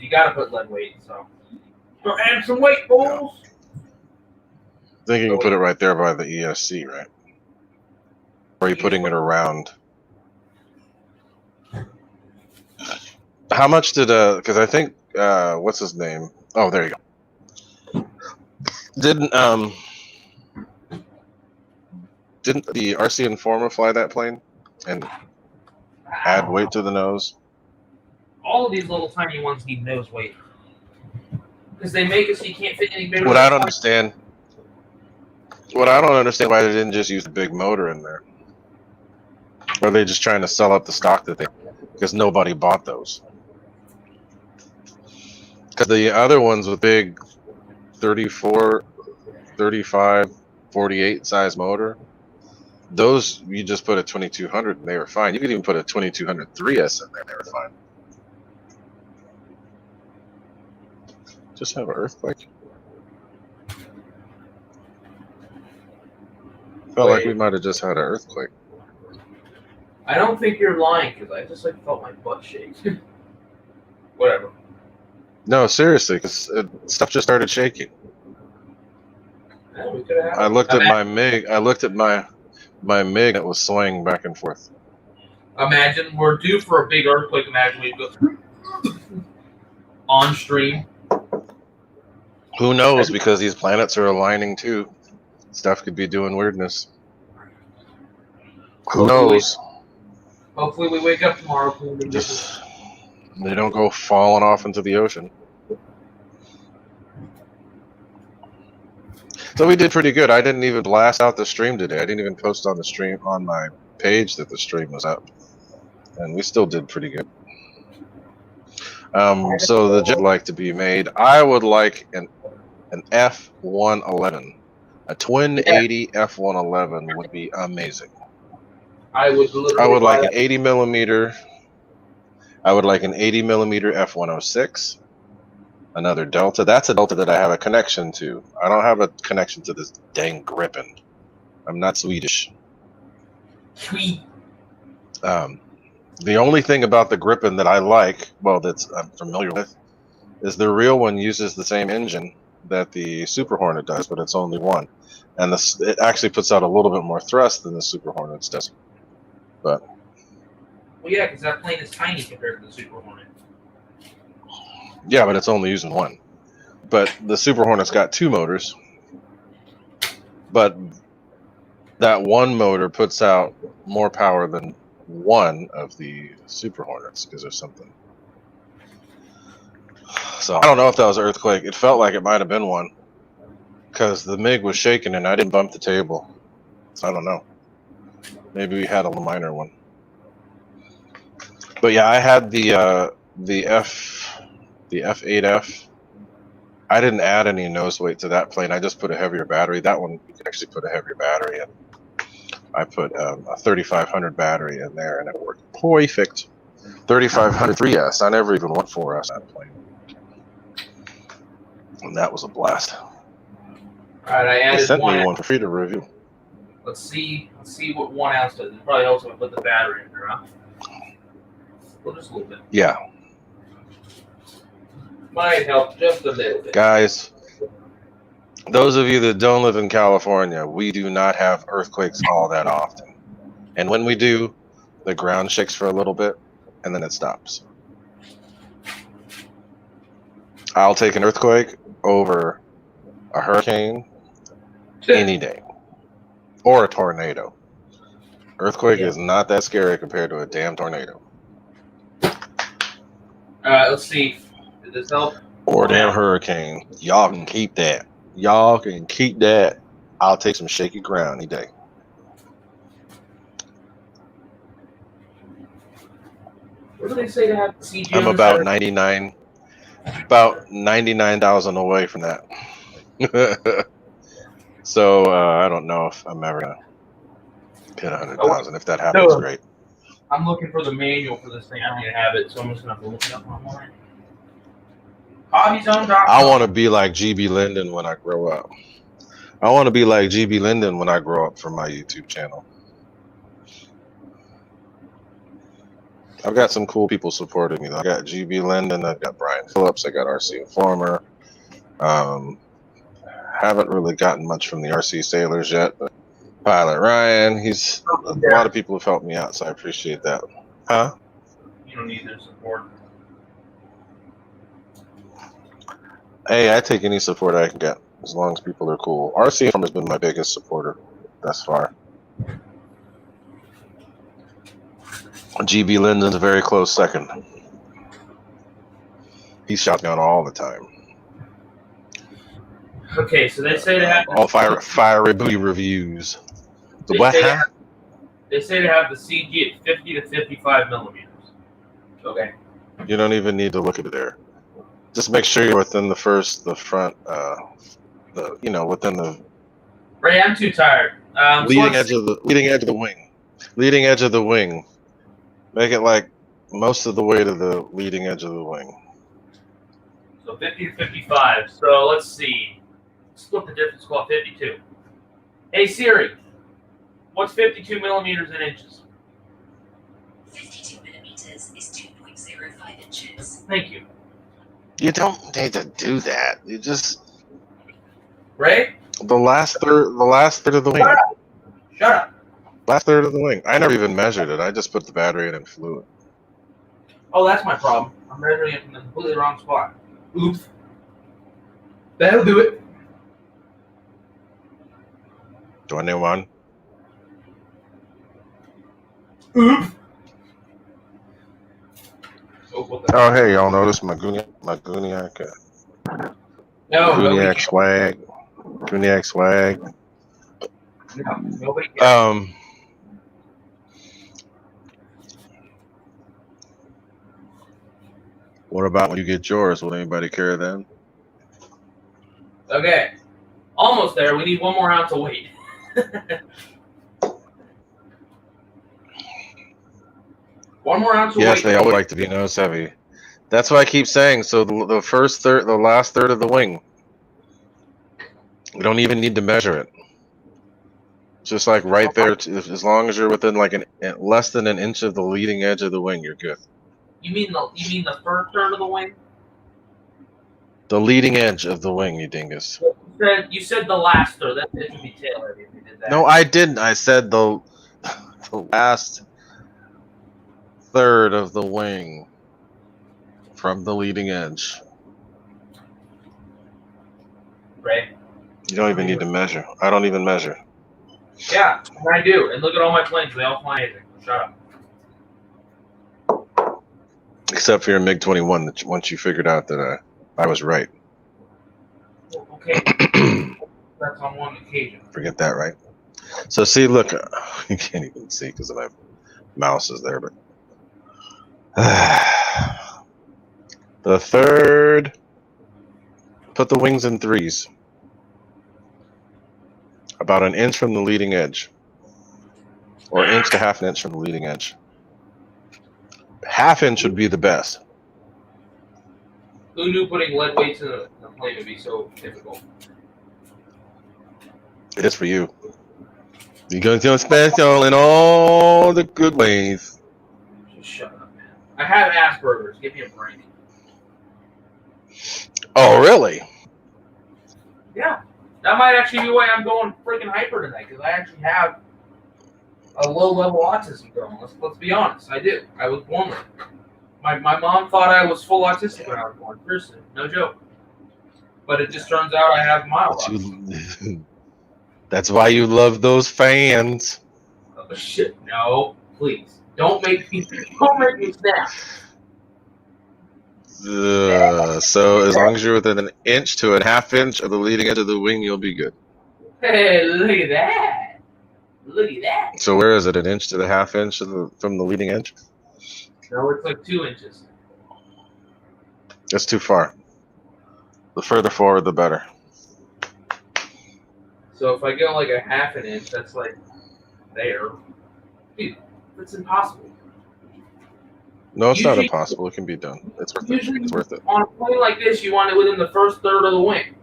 you gotta put lead weight. So add some weight, fools. I think you can put it right there by the ESC, right? Or are you putting it around? How much did because I think what's his name? Oh, there you go. Didn't the RC Informer fly that plane and add weight to the nose? All of these little tiny ones need nose weight because they make it so you can't fit any bigger. What I don't understand why they didn't just use the big motor in there. Or are they just trying to sell up the stock that because nobody bought those? Because the other ones with big 34, 35, 48 size motor, those you just put a 2200 and they were fine. You could even put a 2200 3S in there and they were fine. Just have an earthquake. Felt like we might have just had an earthquake. I don't think you're lying because I just felt my butt shake. Whatever. No, seriously, because stuff just started shaking. Yeah, I looked at my MiG. I looked at my MiG that was swaying back and forth. Imagine we're due for a big earthquake. Imagine we go on stream. Who knows? Because these planets are aligning too. Stuff could be doing weirdness. Who knows? Hopefully we wake up tomorrow. Just they don't go falling off into the ocean. So we did pretty good. I didn't even blast out the stream today. I didn't even post on the stream on my page that the stream was up, and we still did pretty good. So the jet like to be made. I would like an F-111. A twin 80 F-111 would be amazing. I would like an 80 millimeter. I would like an 80 millimeter F-106. Another Delta. That's a Delta that I have a connection to. I don't have a connection to this dang Gripen. I'm not Swedish. Sweet. The only thing about the Gripen that I like, well, I'm familiar with, is the real one uses the same engine that the Super Hornet does, but it's only one. And it actually puts out a little bit more thrust than the Super Hornets does. But well, yeah, because that plane is tiny compared to the Super Hornet. Yeah, but it's only using one. But the Super Hornet's got two motors. But that one motor puts out more power than one of the Super Hornets because of something. So I don't know if that was an earthquake. It felt like it might have been one because the MiG was shaking and I didn't bump the table. So I don't know. Maybe we had a minor one. But yeah, I had the the F8F. I didn't add any nose weight to that plane. I just put a heavier battery. That one you can actually put a heavier battery in. I put a 3500 battery in there, and it worked perfect. 3500 3S. I never even went 4S on that plane, and that was a blast. All right, I They added sent one. me one for free to review. Let's see what 1 ounce does. It probably also put the battery in there, huh? Well, just a little bit. Yeah, Might help just a little bit. guys. Those of you that don't live in California, we do not have earthquakes all that often. And when we do, the ground shakes for a little bit, and then it stops. I'll take an earthquake over a hurricane any day. Or a tornado. Earthquake is not that scary compared to a damn tornado. Let's see. Did this help? Or a damn hurricane. Y'all can keep that. Y'all can keep that. I'll take some shaky ground any day. What do they say to have CG? I'm about 99,000 away from that. So I don't know if I'm ever gonna hit 100,000. If that happens, great. I'm looking for the manual for this thing. I don't even have it, so I'm just gonna have to look it up online. HobbyZone.com. I want to be like GB Linden when I grow up. I want to be like GB Linden when I grow up for my YouTube channel. I've got some cool people supporting me. I got GB Linden, I've got Brian Phillips, I got RC Informer. Haven't really gotten much from the RC Sailors yet, but Pilot Ryan, a lot of people have helped me out, so I appreciate that. Huh? You don't need their support. Hey, I take any support I can get, as long as people are cool. RC Informer has been my biggest supporter thus far. GB Linden's a very close second. He shouts me out all the time. Okay, so they say to have all fiery booty reviews. The what? They say to have the CG at 50 to 55 millimeters. Okay. You don't even need to look at it there. Just make sure you're within the front, within the. Ray, I'm too tired. Leading edge of the wing. Leading edge of the wing. Make it like most of the way to the leading edge of the wing. So 50 to 55. So let's see. Split the difference, call it 52. Hey Siri, what's 52 millimeters in inches? 52 millimeters is 2.05 inches. Thank you. You don't need to do that. You just Ray? the last third of the wing. Shut up. Last third of the wing. I never even measured it. I just put the battery in and flew it. Oh, that's my problem. I'm measuring it from the completely wrong spot. Oops. That'll do it. 21. Oops. Oh, hey, y'all notice my Gooniac No, Gooniac swag. Gooniac swag. No, nobody cares. What about when you get yours? Will anybody care then? Okay. Almost there. We need 1 more ounce of weight. One more ounce of weight. Yes, they always like to be nose heavy. That's what I keep saying. So the last third of the wing. We don't even need to measure it. Just like right there, as long as you're within like less than an inch of the leading edge of the wing, you're good. You mean the first third of the wing? The leading edge of the wing, you dingus. You said the last third. That should be tail heavy if you did that. No, I didn't. I said the last third of the wing from the leading edge. Right. You don't even need to measure. I don't even measure. Yeah, and I do. And look at all my planes. They all fly anything. Shut up. Except for your MiG-21, once you figured out that I was right. Well, okay. That's on one occasion. Forget that, right? So see, look, you can't even see because my mouse is there, but The third, put the wings in threes. About an inch from the leading edge. Or inch to half an inch from the leading edge. Half inch would be the best. Who knew putting lead weights in a plane would be so difficult? It is for you. You're going to special in all the good ways. Just shut up, man. I have Asperger's. Give me a break. Oh, really? Yeah. That might actually be why I'm going freaking hyper tonight, because I actually have a low-level autism going. Let's be honest. I do. I was born with it. My mom thought I was full autistic when I was born. Seriously. No joke. But it just turns out I have mild autism. That's why you love those fans. Oh, shit. No. Please. Don't make me snap. So as long as you're within an inch to a half inch of the leading edge of the wing, you'll be good. Hey, look at that. Look at that. So where is it? An inch to the half inch from the leading edge? No, it's like 2 inches. That's too far. The further forward, the better. So if I go like a half an inch, that's like there. Dude, that's impossible. No, it's not Usually- impossible. It can be done. It's worth it. Usually It's worth it. on a plane like this, you want it within the first third of the wing.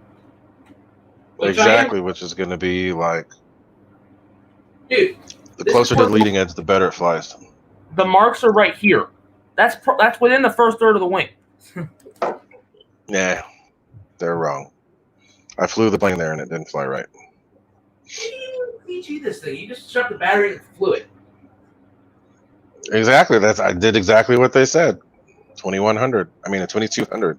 Which Exactly, which is going to be like Dude, the this closer is to what- the leading edge, the better it flies. the marks are right here. That's within the first third of the wing. Yeah, they're wrong. I flew the plane there and it didn't fly right. You PG this thing. You just shut the battery and flew it. Exactly. I did exactly what they said. 2100. I mean a 2200.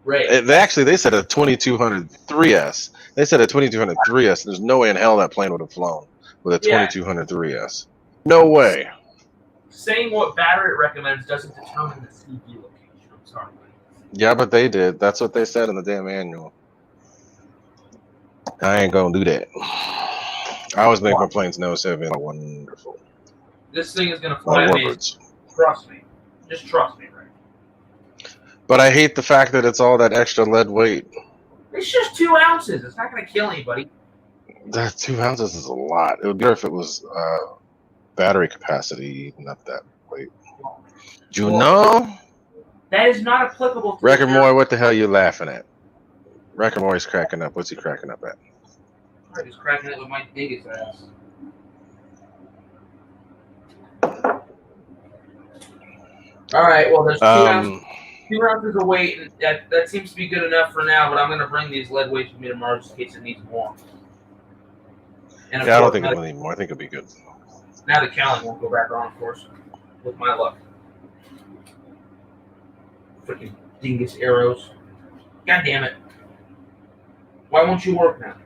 Right. They said a 2200 3S. They said a 2200 3S. There's no way in hell that plane would have flown with a 2200 3S. No way. Saying what battery it recommends doesn't determine the CP location. I'm sorry. Yeah, but they did. That's what they said in the damn manual. I ain't gonna do that. I always make my planes nose heavy and wonderful. This thing is gonna My fly amazing. words. Trust me. Just trust me, right? But I hate the fact that it's all that extra lead weight. It's just 2 ounces. It's not gonna kill anybody. That 2 ounces is a lot. It would be better if it was battery capacity, not that weight. Do you know? That is not applicable to Record Moy, what the hell you laughing at? Record Moy's cracking up. What's he cracking up at? I'm just cracking it with my biggest ass. All right. Well, there's 2 ounces of weight. And that seems to be good enough for now. But I'm gonna bring these lead weights with me tomorrow just in case it needs more. And of Yeah, I don't course, think now, it'll need more. I think it'll be good. now the cowling won't go back on, of course, with my luck. Freaking dingus arrows. God damn it. Why won't you work now?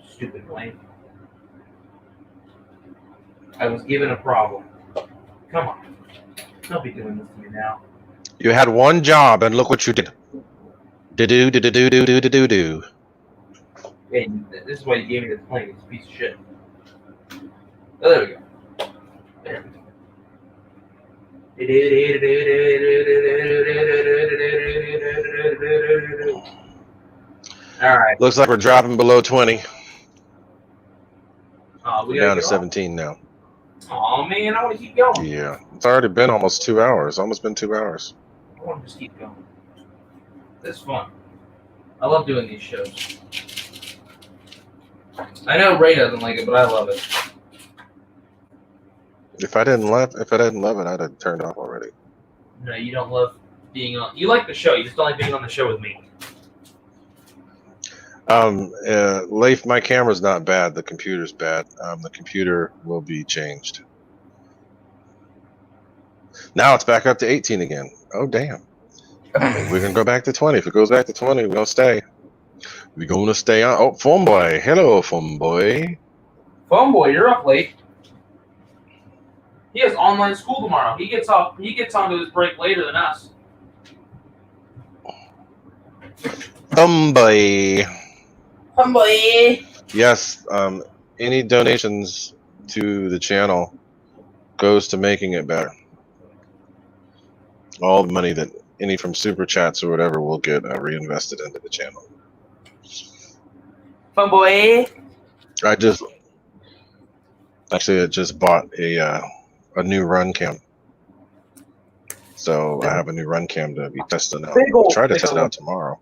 Stupid plane. I was given a problem. Come on. Don't be doing this to me now. You had one job, and look what you did. Do. Hey, this is why you gave me this plane. It's a piece of shit. Oh, there we go. There we go. All right. Looks like we're dropping below 20. We We're down to gotta 17 now. Oh man, I want to keep going. Yeah, it's already been almost 2 hours. Almost been 2 hours. I want to just keep going. It's fun. I love doing these shows. I know Ray doesn't like it, but I love it. If I didn't love it, I'd have turned off already. No, you don't love being on. You like the show. You just don't like being on the show with me. Leif, my camera's not bad. The computer's bad. The computer will be changed. Now it's back up to 18 again. Oh, damn. Maybe we can go back to 20. If it goes back to 20, we're going to stay. We're going to stay on. Oh, Phone Boy. Hello, Phone Boy. Phone Boy, you're up late. He has online school tomorrow. He gets onto his break later than us. Phone Boy. Phone Boy. Yes, any donations to the channel goes to making it better. All the money that any from super chats or whatever will get reinvested into the channel. Fun boy. I just bought a new run cam. So I have a new run cam to be testing out. Big I'll old try to test it fiddle. out tomorrow.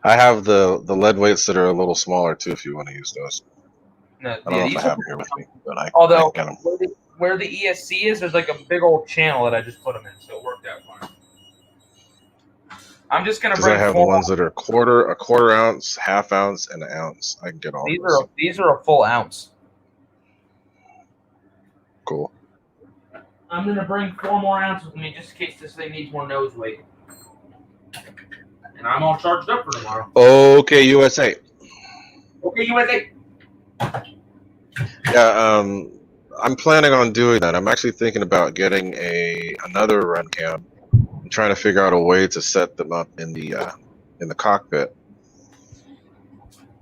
I have the lead weights that are a little smaller too, if you want to use those. No, I don't know if I have them here with me, but I although got them. where the ESC is, there's like a big old channel that I just put them in, so it worked out fine. I'm just gonna Because bring I have the ones that are a quarter ounce, half ounce, and an ounce. I can get all those. These are a full ounce. Cool. I'm gonna bring 4 more ounces with me just in case this thing needs more nose weight. And I'm all charged up for tomorrow. Okay, USA. Okay, USA. Yeah, I'm planning on doing that. I'm actually thinking about getting another run cam. I'm trying to figure out a way to set them up in the cockpit,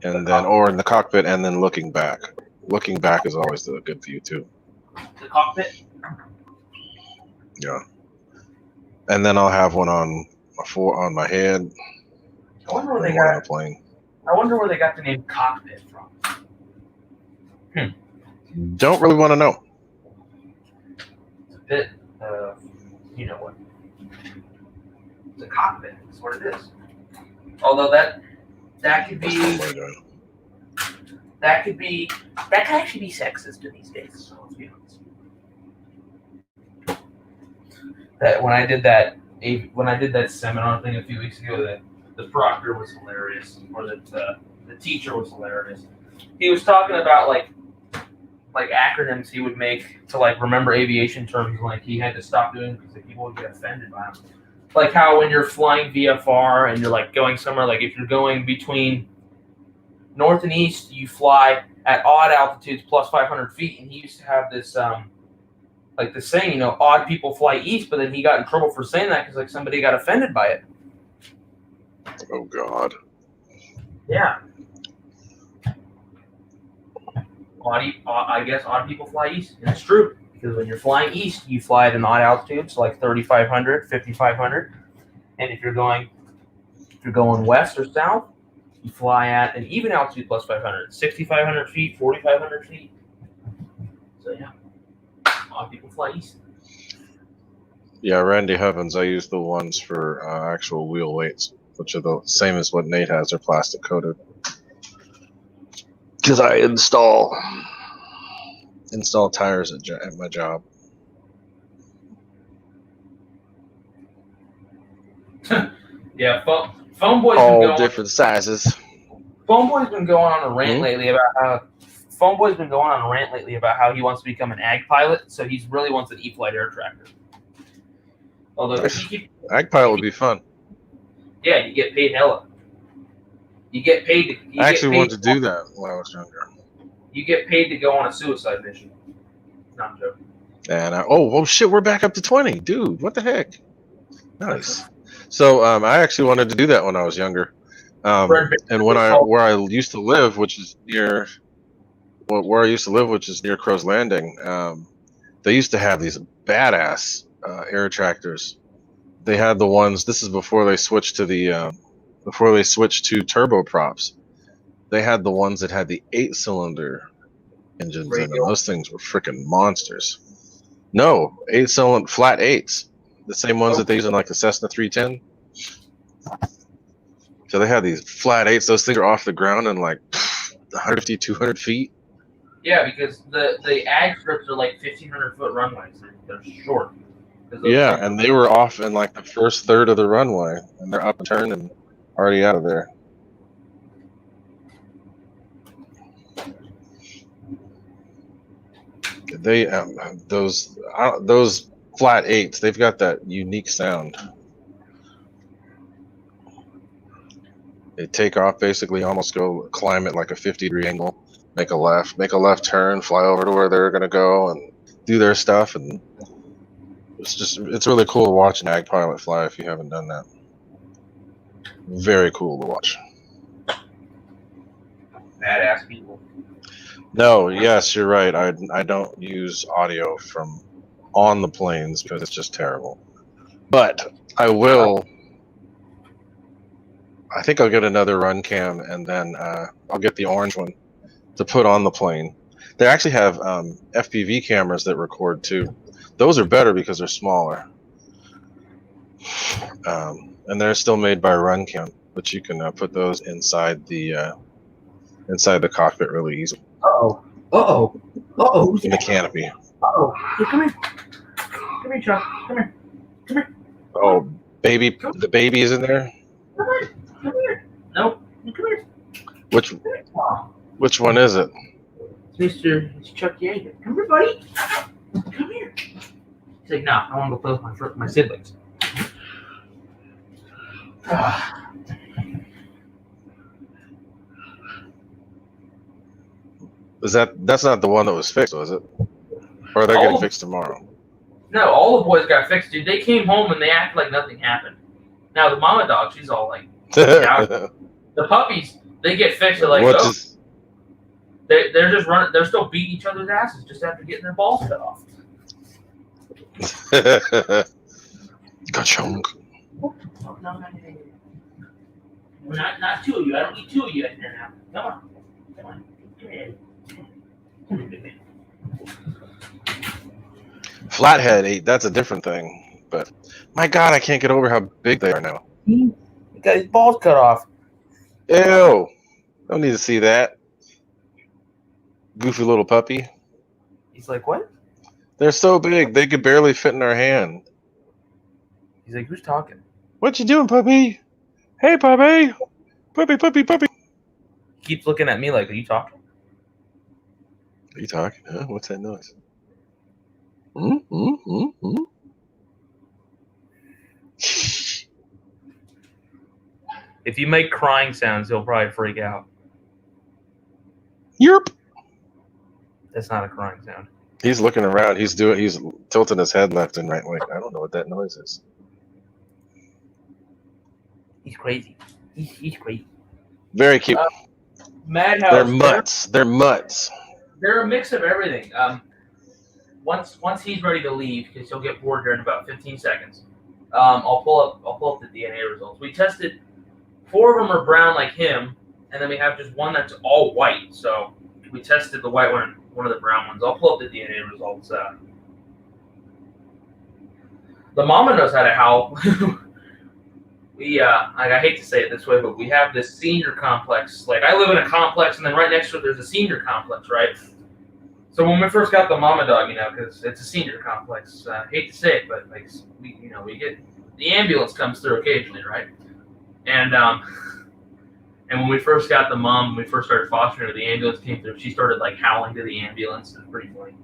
and then in the cockpit, and then looking back. Looking back is always a good view too. The cockpit. Yeah, and then I'll have one on my head. I wonder where and they one got. on a plane. I wonder where they got the name cockpit from. Don't really want to know. It's a bit, you know what? It's a cockpit. That's what it is. Although that could be that could actually be sexist in these days. So let's be honest. That when I did that seminar thing a few weeks ago, the proctor was hilarious, or the teacher was hilarious. He was talking about like acronyms he would make to like remember aviation terms, like he had to stop doing because people would get offended by them. Like how when you're flying VFR and you're like going somewhere, like if you're going between north and east, you fly at odd altitudes plus 500 feet. And he used to have this like the saying, you know, odd people fly east, but then he got in trouble for saying that because like somebody got offended by it. Oh God. Yeah. I guess odd people fly east. And it's true. Because when you're flying east, you fly at an odd altitude, so like 3,500, 5,500. And if you're going west or south, you fly at an even altitude plus 500, 6,500 feet, 4,500 feet. So yeah, odd people fly east. Yeah, Randy Hovens, I use the ones for actual wheel weights, which are the same as what Nate has. They're plastic coated. Because I install tires at my job. Yeah, Phone Boy's all been going, different sizes. Phone Boy's been going on a rant lately about how he wants to become an ag pilot. So he really wants an E-Flight air tractor. Although ag pilot would be fun. Yeah, you get paid hella. You get paid to. I actually wanted to do that when I was younger. You get paid to go on a suicide mission. No, I'm joking. And oh shit, we're back up to 20, dude. What the heck? Nice. So I actually wanted to do that when I was younger. And where I used to live, which is near Crow's Landing, they used to have these badass air tractors. They had the ones. This is before they switched to turboprops. They had the ones that had the 8-cylinder engines in them. Those things were freaking monsters. No, 8-cylinder flat 8s. The same ones that they use in like the Cessna 310. So they had these flat 8s. Those things are off the ground in like 150, 200 feet. Yeah, because the ag strips are like 1,500 foot runways. They're short. Yeah, and they were off in like the first third of the runway, and they're up and turned and already out of there. They those flat 8s, they've got that unique sound. They take off basically, almost go climb at like a 50-degree angle, make a left turn, fly over to where they're gonna go and do their stuff, and it's really cool to watch an ag pilot fly if you haven't done that. Very cool to watch. Badass people. No, yes, you're right. I don't use audio from on the planes because it's just terrible. But I will. I think I'll get another run cam, and then I'll get the orange one to put on the plane. They actually have FPV cameras that record too. Those are better because they're smaller, and they're still made by Runcam. But you can put those inside the cockpit really easily Uh-oh. Uh-oh. Uh-oh. in the canopy. Uh-oh. Hey, come here. Come here, Chuck. Come here. Come here. Oh, baby, the baby is in there. Come here. Come here. Nope. Come here. Which one is it? It's Chuck Yeager. Come here, buddy. Come here. He's like, nah, I want to go play with my siblings. That's not the one that was fixed, was it? Or they're getting fixed tomorrow? No, all the boys got fixed, dude. They came home and they acted like nothing happened. Now the mama dog, she's all like, the puppies, they get fixed. They're like, they're just running. They're still beating each other's asses just after getting their balls cut off. Ka-chunk. Oh, no. Not two of you. I don't need two of you in there now. Come on. Come here. Flathead, that's a different thing. But my God, I can't get over how big they are now. He got his balls cut off. Ew. Don't need to see that. Goofy little puppy. He's like, what? They're so big, they could barely fit in our hand. He's like, who's talking? What you doing, puppy? Hey, puppy. Puppy. He keeps looking at me like, are you talking? Are you talking? Huh? What's that noise? If you make crying sounds, he'll probably freak out. Yerp. That's not a crying sound. He's looking around. He's tilting his head left and right. Like, I don't know what that noise is. He's crazy. He's crazy. Very cute. Madhouse. They're mutts. They're a mix of everything. Once he's ready to leave, because he'll get bored here in about 15 seconds. I'll pull up the DNA results. We tested 4 of them are brown like him, and then we have just one that's all white. So we tested the white one and one of the brown ones. I'll pull up the DNA results. The mama knows how to howl. I hate to say it this way, but we have this senior complex. Like, I live in a complex, and then right next to it, there's a senior complex, right? So when we first got the mama dog, because it's a senior complex, hate to say it, but like we get the ambulance comes through occasionally, right? And when we first got the mom, when we first started fostering her, the ambulance came through. She started like howling to the ambulance. It was pretty funny.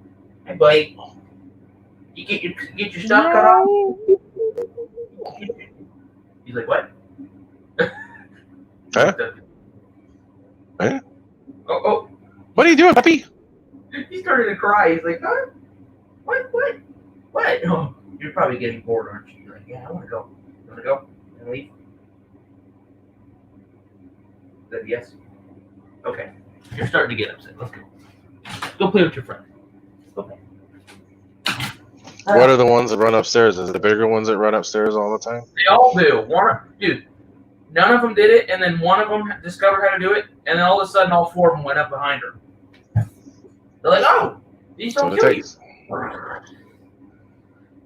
Hey, buddy, you get your stuff cut off? He's like, what? Huh? Huh? Oh. What are you doing, puppy? He started to cry. He's like, huh? What? Oh, you're probably getting bored, aren't you? You're like, yeah, I want to go. You want to go? And leave? Is that yes? Okay. You're starting to get upset. Let's go. Go play with your friend. Go play. What are the ones that run upstairs? Is it the bigger ones that run upstairs all the time? They all do. Dude, none of them did it, and then one of them discovered how to do it, and then all of a sudden all 4 of them went up behind her. They're like, oh, these don't kill you.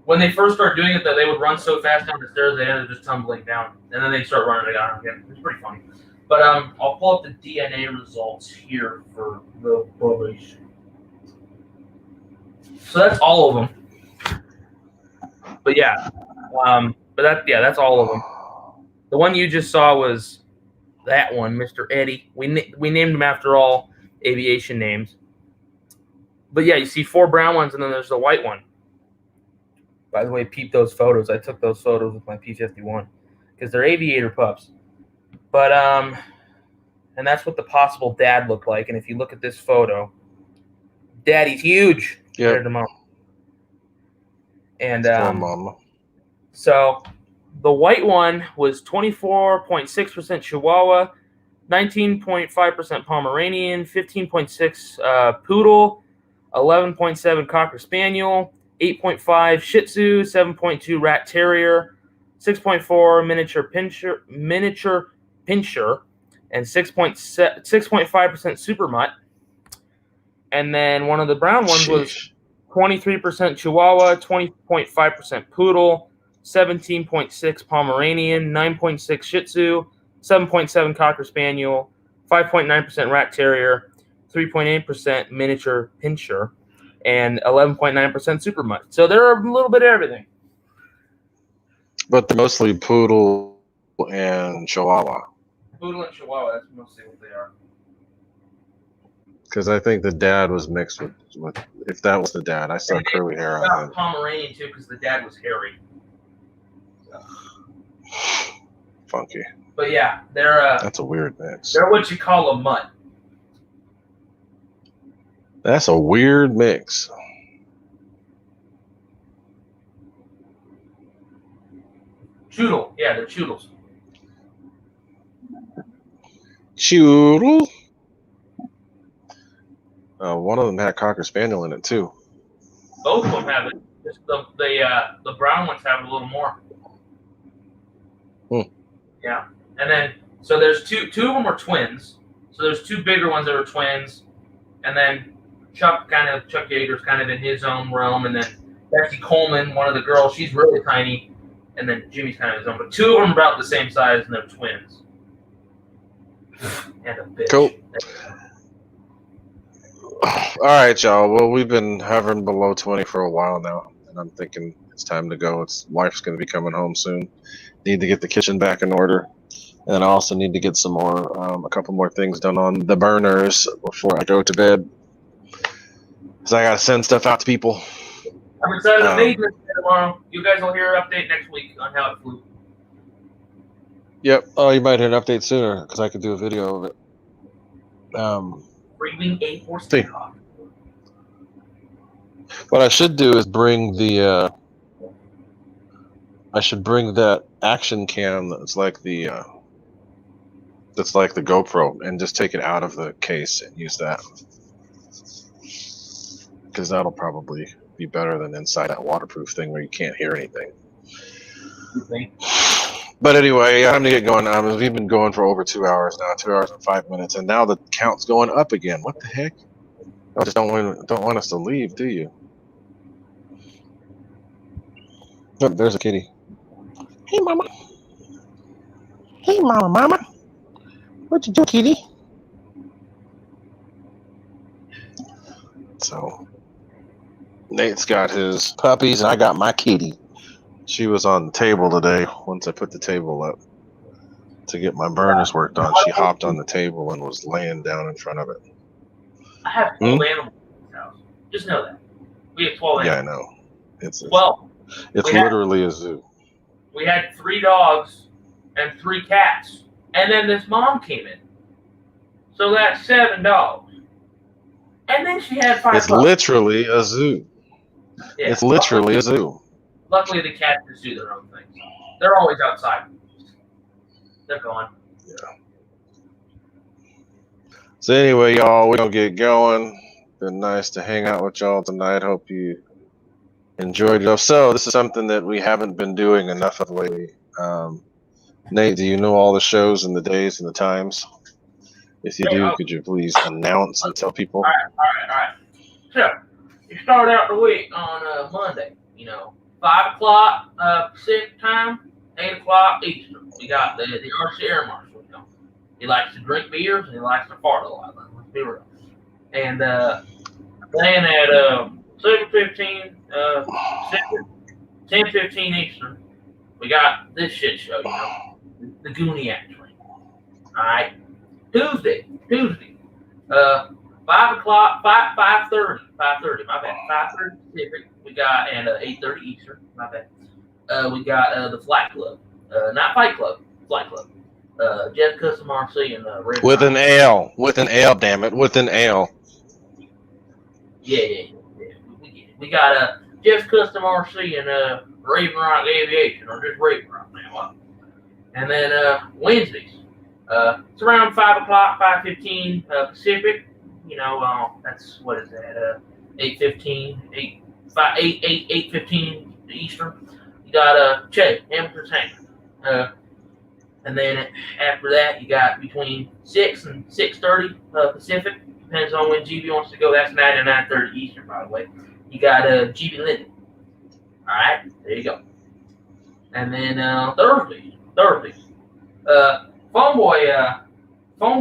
When they first started doing it, though, they would run so fast down the stairs, they ended up just tumbling down, and then they'd start running down again. It's pretty funny. But I'll pull up the DNA results here for the boys. So that's all of them. But yeah, that's all of them. The one you just saw was that one, Mr. Eddie. We named him after all aviation names. But yeah, you see 4 brown ones, and then there's the white one. By the way, peep those photos. I took those photos with my P-51 because they're aviator pups. But and that's what the possible dad looked like. And if you look at this photo, Daddy's huge compared to Mom. And Mama. So the white one was 24.6% Chihuahua, 19.5% Pomeranian, 15.6 Poodle, 11.7 Cocker Spaniel, 8.5 Shih Tzu, 7.2 Rat Terrier, 6.4 Miniature Pinscher, and 6.5% Super Mutt. And then one of the brown ones was 23% Chihuahua, 20.5% Poodle, 17.6 Pomeranian, 9.6 Shih Tzu, 7.7 Cocker Spaniel, 5.9% Rat Terrier, 3.8% Miniature Pinscher, and 11.9% Super Mutt. So they're a little bit of everything. But they're mostly Poodle and Chihuahua. Poodle and Chihuahua, that's mostly what they are. Because I think the dad was mixed with if that was the dad. I saw curly hair on him. Pomeranian too, because the dad was hairy. So. Funky. But yeah, they're that's a weird mix. They're what you call a mutt. That's a weird mix. Choodle. Yeah, they're choodles. Choodle? One of them had Cocker Spaniel in it, too. Both of them have it. Just the brown ones have a little more. Yeah. And then, so there's two of them are twins. So there's two bigger ones that are twins. And then Chuck Yeager's kind of in his own realm. And then Becky Coleman, one of the girls, she's really tiny. And then Jimmy's kind of his own. But two of them are about the same size, and they're twins. And a bitch. Cool. All right, y'all. Well, we've been hovering below 20 for a while now. And I'm thinking it's time to go. Wife's going to be coming home soon. Need to get the kitchen back in order. And I also need to get some more, a couple more things done on the burners before I go to bed. Because I got to send stuff out to people. I'm excited to meet you tomorrow. You guys will hear an update next week on how it flew. Yep. Oh, you might hear an update sooner because I could do a video of it. Freewing A4 Steakhawk. What I should do is bring the. I should bring that action cam that's like the GoPro and just take it out of the case and use that. Because that'll probably be better than inside that waterproof thing where you can't hear anything. Okay. But anyway, time to get going. We've been going for over 2 hours now, 2 hours and 5 minutes, and now the count's going up again. What the heck? I just don't want us to leave, do you? Oh, there's a kitty. Hey, mama. Hey, mama. What you do, kitty? So, Nate's got his puppies, and I got my kitty. She was on the table today. Once I put the table up to get my burners worked on, she hopped on the table and was laying down in front of it. I have 12 animals in this house. Just know that. We have 12 animals. Yeah, I know. It's literally a zoo. We had 3 dogs and 3 cats. And then this mom came in. So that's 7 dogs. And then she had 5 It's pups. literally a zoo. Yeah, it's literally a zoo. Luckily, the cats just do their own things. They're always outside. They're gone. Yeah. So anyway, y'all, we're going to get going. Been nice to hang out with y'all tonight. Hope you enjoyed yourself. So this is something that we haven't been doing enough of lately. Nate, do you know all the shows and the days and the times? If you do, could you please announce and tell people? All right. So, you start out the week on Monday, 5 o'clock Pacific time, 8 o'clock Eastern. We got the RC Air Marshal. He likes to drink beers and he likes to fart a lot. Let's be real. And then at 7:15 10:15 Eastern, we got this shit show, the Gooniac train. All right. Tuesday, 5 o'clock, 5:30, my bad, 5:30 Pacific, we got, and 8:30 Eastern, my bad. We got the Flight Club, not Fight Club, Flight Club. Jeff Custom RC and Red With Ryan. an L, damn it, with an L. Yeah. We got Jeff Custom RC and Raven Rock Aviation, or just Raven Rock now. And then Wednesdays, It's around 5 o'clock, 5:15 Pacific. You know, that's what is that? 8:15, 8:15 Eastern. You got Che Hamilton's Hangar. And then after that, you got between 6 and 6:30 Pacific. Depends on when GB wants to go. That's 9 and 9:30 Eastern, by the way. You got GB Linden. All right, there you go. And then Thursdays. Phone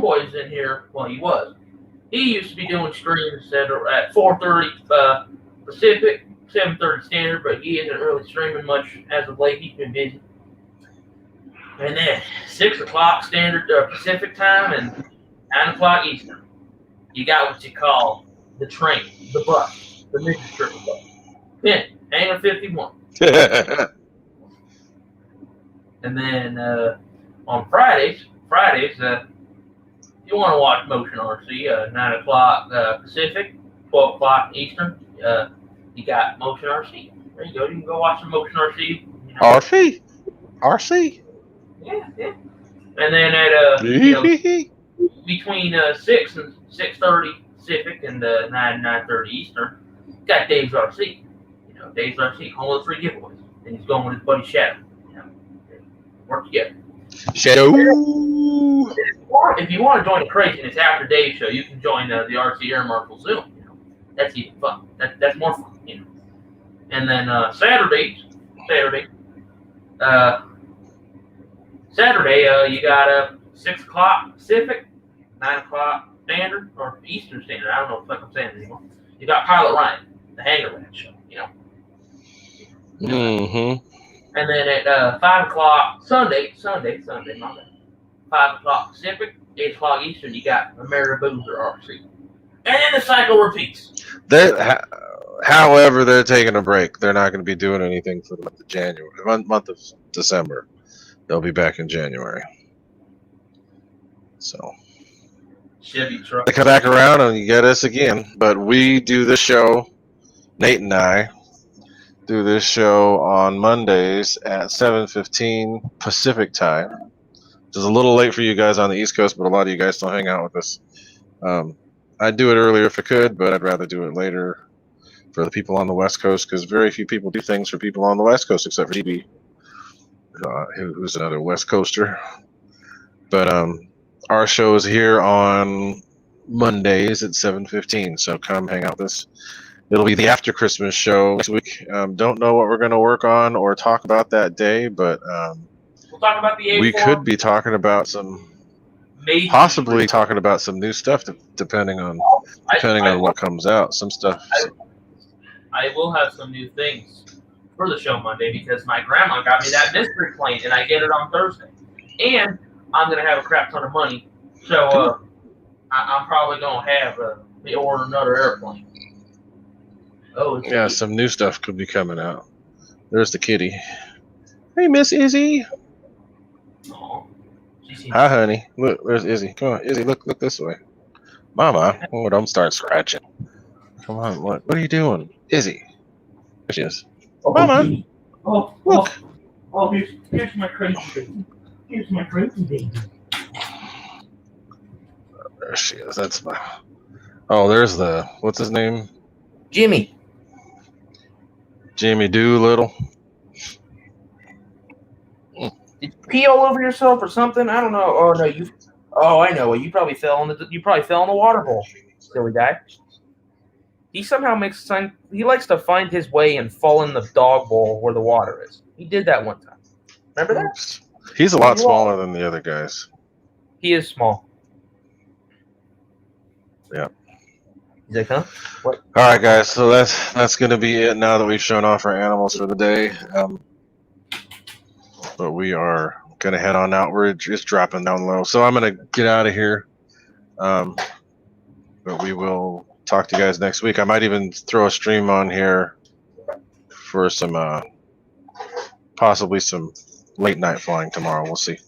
Boy's in here. Well, he was. He used to be doing streams at 4:30 Pacific, 7:30 Standard, but he isn't really streaming much as of late. He's been busy. And then 6 o'clock Standard Pacific time and 9 o'clock Eastern. You got what you call the train, the bus, the Ninja Strip bus. Then Hangar 51. And then on Fridays, you want to watch Motion RC, 9 o'clock Pacific, 12 o'clock Eastern. You got Motion RC. There you go. You can go watch some Motion RC. You know. RC. Yeah. And then at between 6 and 6:30 Pacific and 9 and 9:30 Eastern, you got Dave's RC. You know, Dave's RC, home of the free giveaways. And he's going with his buddy Shadow. You know, work together. Shadow. If you want to join the craziness after Dave's show, you can join the RC Air Marshal Zoom. You know, that's even fun. That's more fun. You know. And then Saturday, you got 6 o'clock Pacific, 9 o'clock Standard or Eastern Standard. I don't know what I'm saying anymore. You got Pilot Ryan, the Hangar Lad show. You know. Mm-hmm. And then at 5 o'clock Sunday, my bad. 5 o'clock Pacific, 8 o'clock Eastern, you got America Boozer RC. And then the cycle repeats. However, they're taking a break. They're not going to be doing anything for the month of January, month of December. They'll be back in January. So Chevy truck. they come back around and you get us again. But we do this show, Nate and I do this show on Mondays at 7:15 Pacific time. Which is a little late for you guys on the East Coast, but a lot of you guys still hang out with us. I'd do it earlier if I could, but I'd rather do it later for the people on the West Coast because very few people do things for people on the West Coast except for GB, who's another West Coaster. But our show is here on Mondays at 7:15, so come hang out with us. It'll be the after Christmas show next week. Don't know what we're going to work on or talk about that day, but we'll talk about the A4. We could be talking about possibly talking about some new stuff, depending on what comes out. Some stuff. I will have some new things for the show Monday because my grandma got me that mystery plane, and I get it on Thursday. And I'm gonna have a crap ton of money, so I'm probably gonna have me order another airplane. Oh, yeah, some new stuff could be coming out. There's the kitty. Hey, Miss Izzy. Hi, honey. Look, there's Izzy. Come on, Izzy. Look this way. Mama, don't start scratching. Come on, what are you doing, Izzy? There she is. Mama. Look. Here's my crazy baby. Here's my crazy baby. There she is. That's my. Oh, there's the. What's his name? Jimmy Doolittle. Did you pee all over yourself or something? I don't know. Oh no, you. Oh, I know. You probably fell in the water bowl. Silly guy. He somehow he likes to find his way and fall in the dog bowl where the water is. He did that one time. Remember that? He's a lot smaller than the other guys. He is small. Yeah. He's like, huh? What? All right, guys. So that's going to be it now that we've shown off our animals for the day. But we are going to head on out. We're just dropping down low. So I'm going to get out of here. But we will talk to you guys next week. I might even throw a stream on here for some, possibly some late night flying tomorrow. We'll see.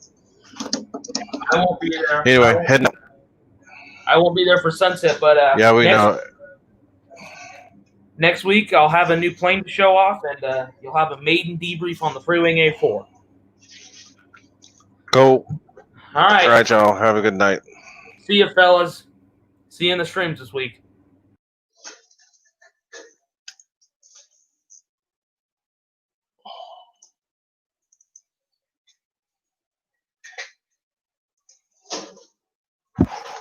I won't be there. Anyway, heading up. I won't be there for sunset, but yeah, we know. Next week, I'll have a new plane to show off, and you'll have a maiden debrief on the Freewing A4. Go. All right. All right, y'all. Have a good night. See you, fellas. See you in the streams this week.